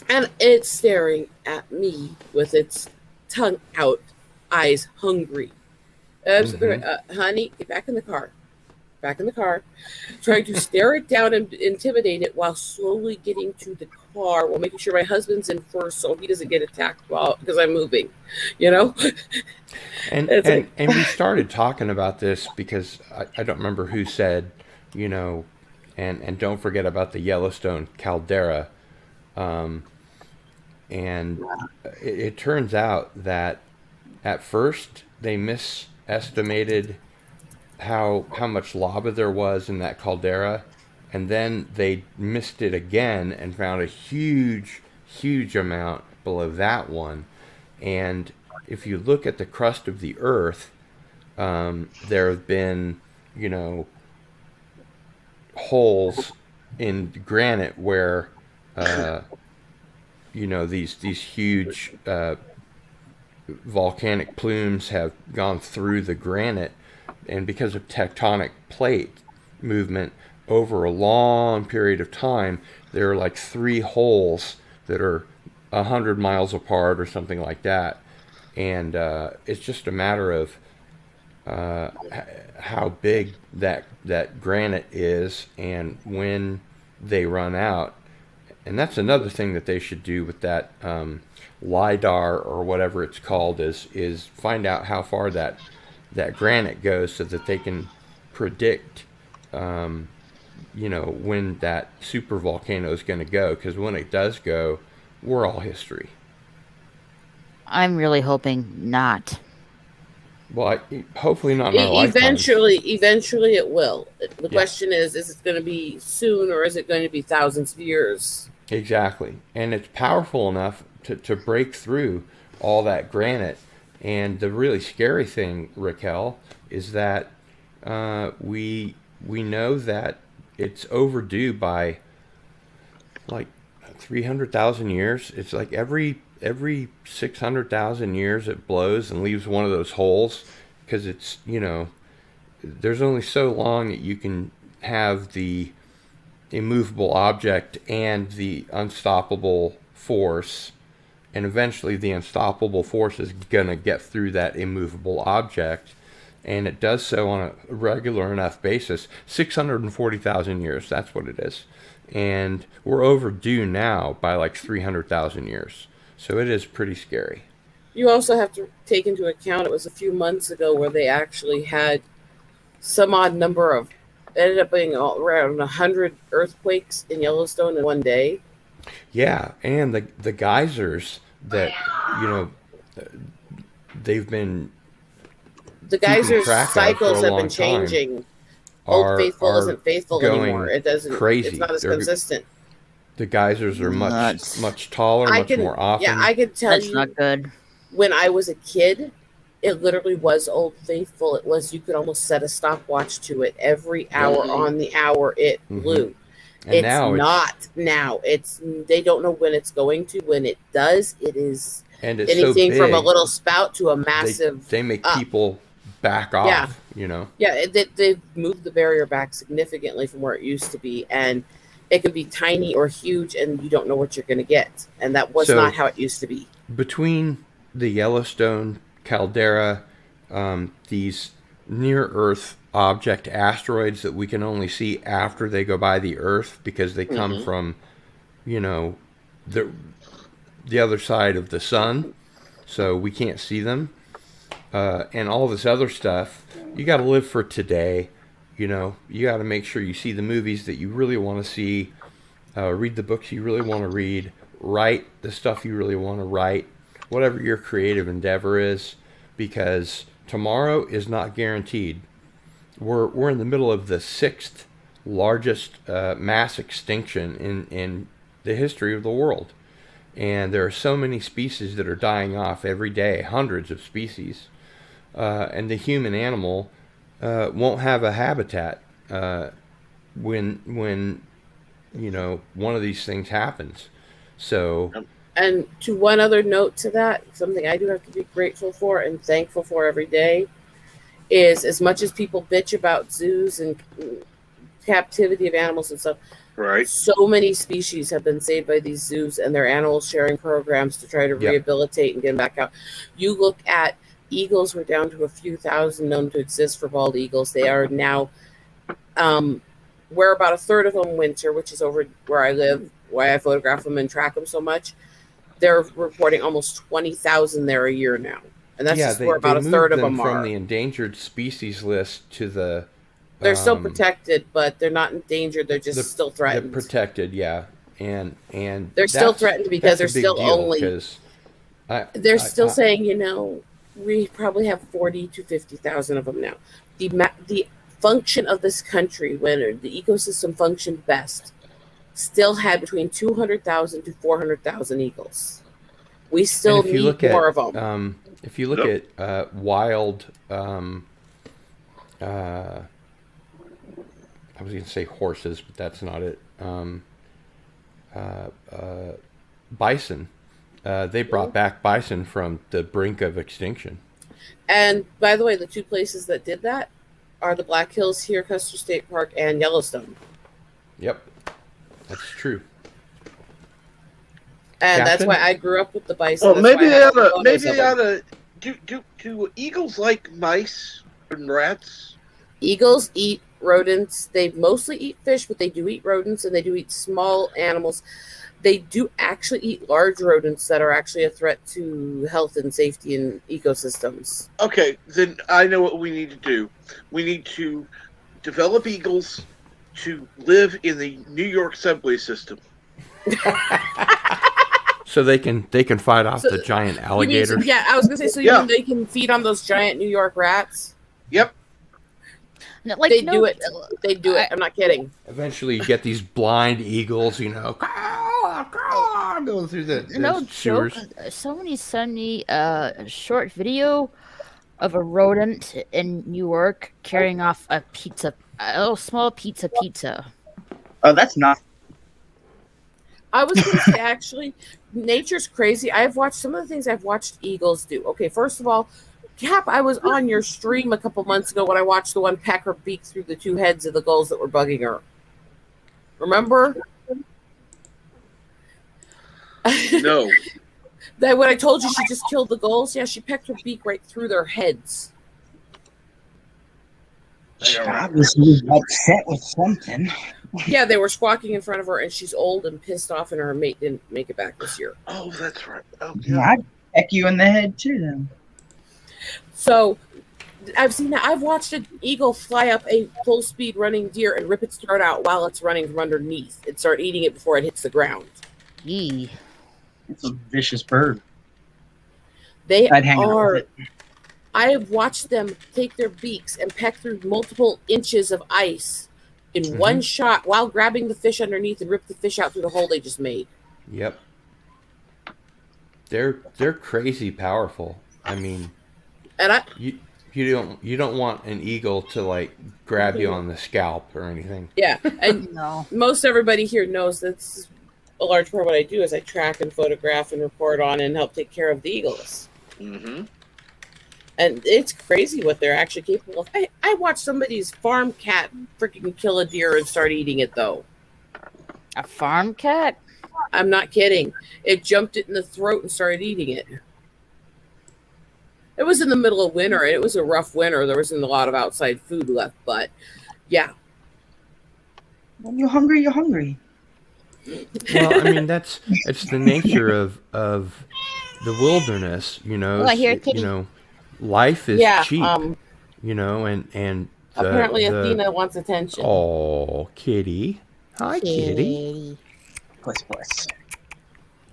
And it's staring at me with its tongue out, eyes hungry. Hmm. Honey, get back in the car. Back in the car. Trying to stare it down and intimidate it while slowly getting to the car while making sure my husband's in first so he doesn't get attacked because I'm moving. You know? And It's and like, and we started talking about this because I don't remember who said, you know, and don't forget about the Yellowstone caldera. Um, and it turns out that at first they misestimated how much lava there was in that caldera, and then they missed it again and found a huge amount below that one. And if you look at the crust of the Earth, there have been, you know, holes in granite where, uh, these huge volcanic plumes have gone through the granite, and because of tectonic plate movement over a long period of time, there are like three holes that are 100 miles apart or something like that, and it's just a matter of uh, how big that granite is and when they run out. And that's another thing that they should do with that lidar or whatever it's called is find out how far that granite goes so that they can predict um, when that super volcano is going to go, because when it does go, we're all history. I'm really hoping not. Well, hopefully not in our lifetimes. eventually it will. The Yeah, question is it going to be soon or is it going to be thousands of years? exactly. And it's powerful enough to break through all that granite. And the really scary thing, Raquel, is that we know that it's overdue by like 300,000 years. It's like every 600,000 years it blows and leaves one of those holes, because it's, there's only so long that you can have the immovable object and the unstoppable force, and eventually the unstoppable force is going to get through that immovable object, and it does so on a regular enough basis. 640,000 years, that's what it is. And we're overdue now by like 300,000 years. So it is pretty scary. You also have to take into account it was a few months ago where they actually had some odd number of ended up being around 100 earthquakes in Yellowstone in one day. Yeah, and the geysers that, you know, they've been The keeping geysers track of for a cycles have long been time changing. Old Faithful isn't faithful anymore. going It doesn't. crazy. It's not as They're, consistent. the geysers are Nuts. much taller, I much can. more often. Yeah, I can tell That's you. not good. When I was a kid, it literally was Old Faithful. It was, you could almost set a stopwatch to it every hour on the hour it blew. And It's now not now. It's, they don't know when it's going to. When it does, it is and it's anything so from a big, little spout to a massive. they make up. people back off. Yeah. You know. Yeah, they've moved the barrier back significantly from where it used to be, and it can be tiny or huge, and you don't know what you're going to get. And that was So- not how it used to be. Between the Yellowstone caldera, these near-Earth object asteroids that we can only see after they go by the Earth because they come from, you know, the other side of the sun, so we can't see them, and all this other stuff, you got to live for today. You know, you got to make sure you see the movies that you really want to see, read the books you really want to read, write the stuff you really want to write, whatever your creative endeavor is, because tomorrow is not guaranteed. We're in the middle of the 6th largest mass extinction in the history of the world. And there are so many species that are dying off every day, hundreds of species. And the human animal won't have a habitat when you know, one of these things happens. So, And to one other note to that, something I do have to be grateful for and thankful for every day is, as much as people bitch about zoos and captivity of animals and stuff, Right. so many species have been saved by these zoos and their animal sharing programs to try to Yep. rehabilitate and get them back out. You look at eagles, were down to a few thousand known to exist for bald eagles. They are now, where about a third of them winter, which is over where I live, why I photograph them and track them so much. They're reporting almost 20,000 there a year now. And that's just where about a third of them from are. the endangered species list to the. They're still protected, but they're not endangered. They're just still threatened. They're protected, yeah, and they're still threatened because they're still only. They're still saying, you know, we probably have 40 to 50,000 of them now. The function of this country, when the ecosystem functioned best, still had between 200,000 to 400,000 eagles. We still need more of them. If you look at wild, I was going to say horses, but that's not it. Bison. They brought back bison from the brink of extinction. And by the way, the two places that did that are the Black Hills here, Custer State Park, and Yellowstone. Yep, that's true. And Captain? that's why I grew up with the bison. Well, That's maybe why I they have the ought to. photos Maybe of they ought them. to. Do eagles like mice and rats? Eagles eat rodents. They mostly eat fish, but they do eat rodents, and they do eat small animals. They do actually eat large rodents that are actually a threat to health and safety in ecosystems. Okay, then I know what we need to do. We need to develop eagles to live in the New York subway system. So they can fight off the giant alligators. Yeah, I was gonna say. So you mean they can feed on those giant New York rats? Yep. No, like, They no, do it. They do it. I'm not kidding. Eventually, you get these blind eagles, you know, going through the no joke. sewers. Somebody sent me a short video of a rodent in New York carrying off a small pizza. Oh, that's not. I was going to say, actually, nature's crazy. I've watched some of the things I've watched eagles do. Okay, first of all, Cap, I was on your stream a couple months ago when I watched the one peck her beak through the two heads of the gulls that were bugging her. Remember? No. That when I told you she just killed the gulls, yeah, she pecked her beak right through their heads. Obviously upset with something. Yeah, they were squawking in front of her, and she's old and pissed off, and her mate didn't make it back this year. Oh, that's right. Oh, Yeah, yeah. I'd peck you in the head too, then. So I've seen that. I've watched an eagle fly up a full speed running deer and rip its throat out while it's running from underneath and start eating it before it hits the ground. Yee. It's a vicious bird. They I'd hang out with are. it. I have watched them take their beaks and peck through multiple inches of ice in one shot while grabbing the fish underneath and rip the fish out through the hole they just made. Yep. They're crazy powerful. I mean, And you don't want an eagle to like grab you on the scalp or anything. yeah, and No. most everybody here knows that's a large part of what I do is I track and photograph and report on and help take care of the eagles. Mm-hmm. And it's crazy what they're actually capable of. I watched somebody's farm cat freaking kill a deer and start eating it, though. A farm cat? I'm not kidding. It jumped it in the throat and started eating it. It was in the middle of winter, and it was a rough winter. There wasn't a lot of outside food left, but yeah. When you're hungry, you're hungry. Well, I mean it's the nature of the wilderness, you know. Oh, I hear a kitty. You know, life is Yeah, cheap, you know, and apparently Athena wants attention. Oh, kitty. Hi, kitty. Puss, puss.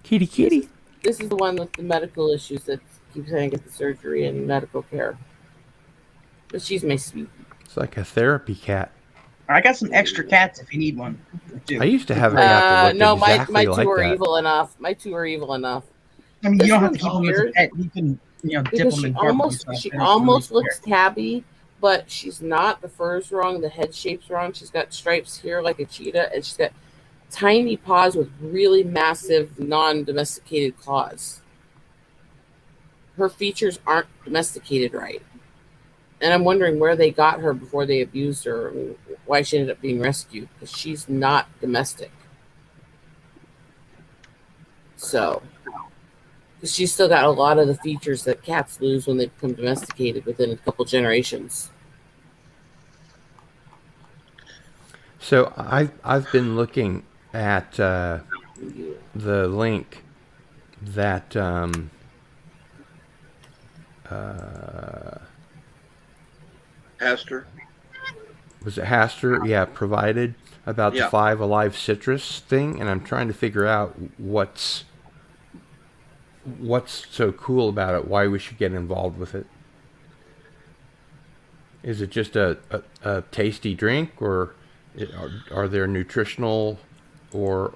Kitty, kitty. This is the one with the medical issues that keeps trying to get the surgery and medical care. But she's my sweet. It's like a therapy cat. I got some extra cats if you need one. I used to have a cat that looked No, exactly my like two are that. evil enough. My two are evil enough. I mean, This you don't have to one's keep them as a weird pet. You can, dip Because them she in barbecue almost sauce. she They don't almost really looks tabby, but she's not. The fur's wrong. The head shape's wrong. She's got stripes here like a cheetah, and she's got tiny paws with really massive, non-domesticated claws. Her features aren't domesticated right. And I'm wondering where they got her before they abused her and why she ended up being rescued, because she's not domestic. So, because she's still got a lot of the features that cats lose when they become domesticated within a couple generations. So I've been looking at the link that Pastor. was it Haster? Yeah, provided about the Yeah. 5 Alive Citrus thing, and I'm trying to figure out what's so cool about it. Why we should get involved with it? Is it just a tasty drink, or are there nutritional or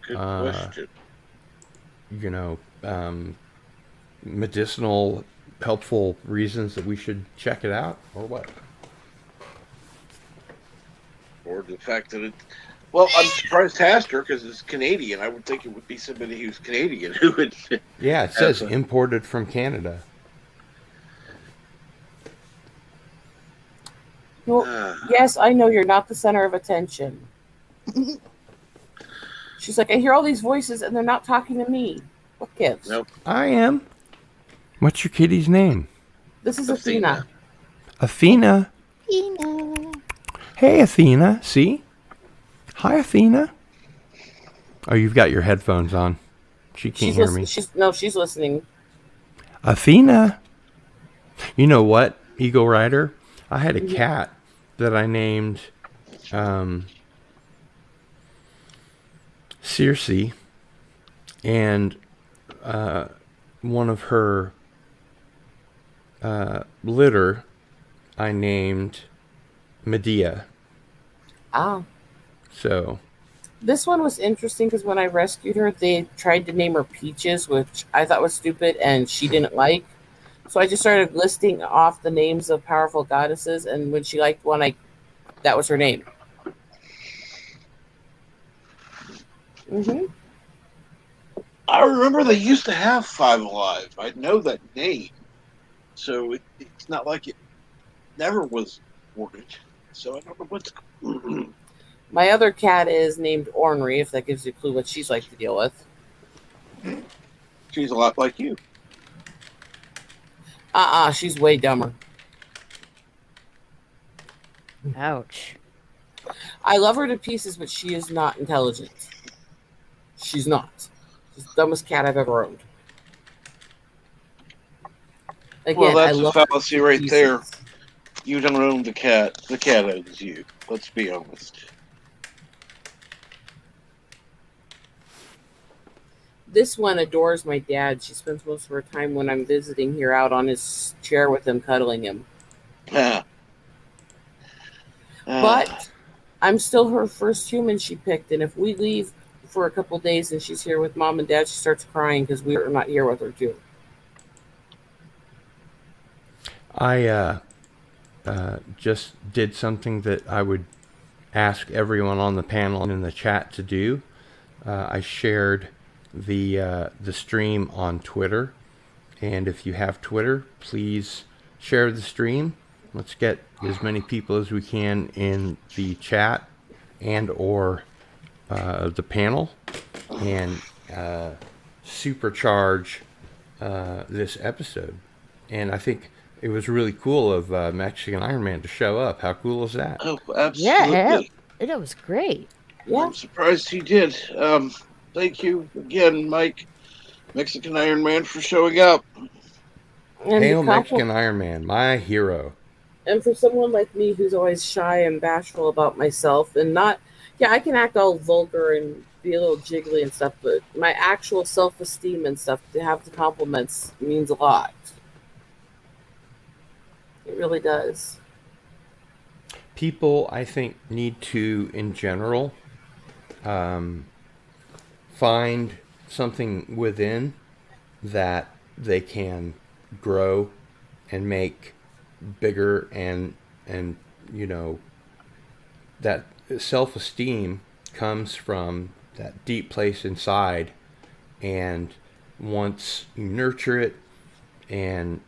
Good question. you know, medicinal helpful reasons that we should check it out, or what? Or the fact that it. Well, I'm surprised Haster because it's Canadian. I would think it would be somebody who's Canadian who would. Yeah, it says Have a- imported from Canada. Well, yes, I know you're not the center of attention. She's like, I hear all these voices and they're not talking to me. What gives? Nope. I am. What's your kitty's name? This is Athena. Athena. Athena. Hey, Athena. See? Hi, Athena. Oh, you've got your headphones on. She can't hear me. She's listening. Athena. You know what, Eagle Rider? I had a cat that I named Circe, and one of her litter I named Medea. Ah. So This one was interesting because when I rescued her, they tried to name her Peaches, which I thought was stupid and she didn't like. So I just started listing off the names of powerful goddesses, and when she liked one, that was her name. I remember they used to have 5 Alive. I know that name. So it's not like it never was ordered. So I don't know what's. My other cat is named Ornery, if that gives you a clue what she's like to deal with. She's a lot like you. She's way dumber. Ouch. I love her to pieces, but she is not intelligent. She's not. She's the dumbest cat I've ever owned. Again, Well, that's I a love her fallacy to right pieces. there. You don't own the cat. The cat owns you. Let's be honest. This one adores my dad. She spends most of her time when I'm visiting here out on his chair with him, cuddling him. Ah. But I'm still her first human she picked, and if we leave for a couple days and she's here with mom and dad, she starts crying because we're not here with her too. I just did something that I would ask everyone on the panel and in the chat to do. I shared the stream on Twitter, and if you have Twitter, please share the stream. Let's get as many people as we can in the chat and or the panel, and supercharge this episode. And I think it was really cool of Mexican Iron Man to show up. How cool is that? Oh, absolutely. Yeah, it was great. Yeah. I'm surprised he did. Thank you again, Mike, Mexican Iron Man, for showing up. And Hail Mexican Iron Man, my hero. And for someone like me who's always shy and bashful about myself and not, I can act all vulgar and be a little jiggly and stuff, but my actual self-esteem and stuff, to have the compliments means a lot. It really does. People, I think, need to, in general, find something within that they can grow and make bigger, and you know, that self-esteem comes from that deep place inside, and once you nurture it and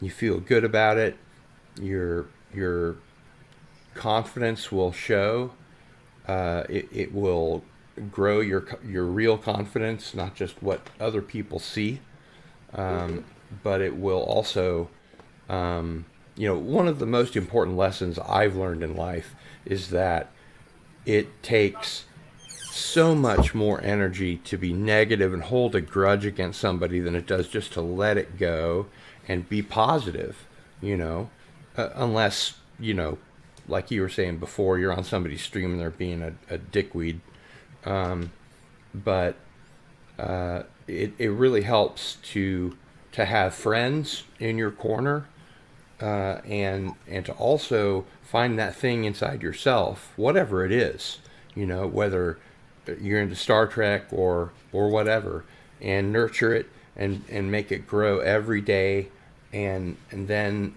you feel good about it, your confidence will show. It will grow your real confidence, not just what other people see, but it will also, one of the most important lessons I've learned in life is that it takes so much more energy to be negative and hold a grudge against somebody than it does just to let it go and be positive, unless, like you were saying before, you're on somebody's stream and they're being a dickweed. But it really helps to have friends in your corner, and to also find that thing inside yourself, whatever it is, whether you're into Star Trek or whatever, and nurture it and make it grow every day, and then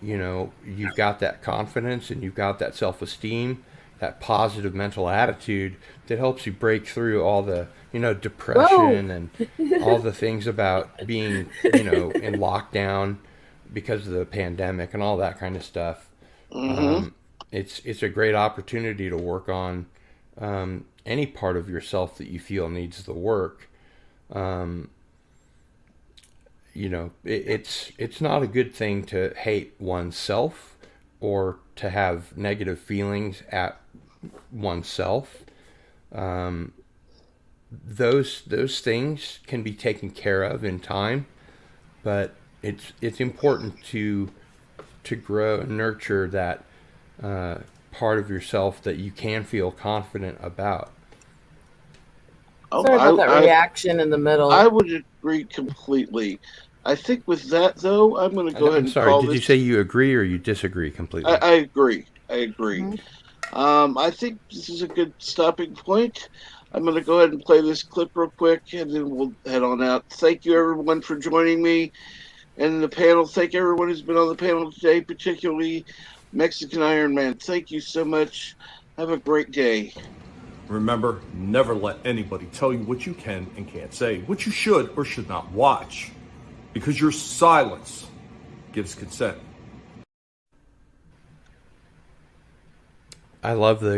you've got that confidence and you've got that self-esteem, that positive mental attitude that helps you break through all the depression and all the things about being in lockdown because of the pandemic and all that kind of stuff. Mm-hmm. It's a great opportunity to work on any part of yourself that you feel needs the work. It's not a good thing to hate oneself or to have negative feelings at oneself. Those things can be taken care of in time, but it's important to grow and nurture that part of yourself that you can feel confident about. Sorry about that reaction in the middle. I would agree completely. I think with that, though, I'm going to go ahead and sorry, call did this... you say you agree or you disagree completely? I agree. Mm-hmm. I think this is a good stopping point. I'm going to go ahead and play this clip real quick, and then we'll head on out. Thank you, everyone, for joining me and the panel. Thank everyone who's been on the panel today, particularly Mexican Iron Man. Thank you so much. Have a great day. Remember, never let anybody tell you what you can and can't say, what you should or should not watch, because your silence gives consent. I love the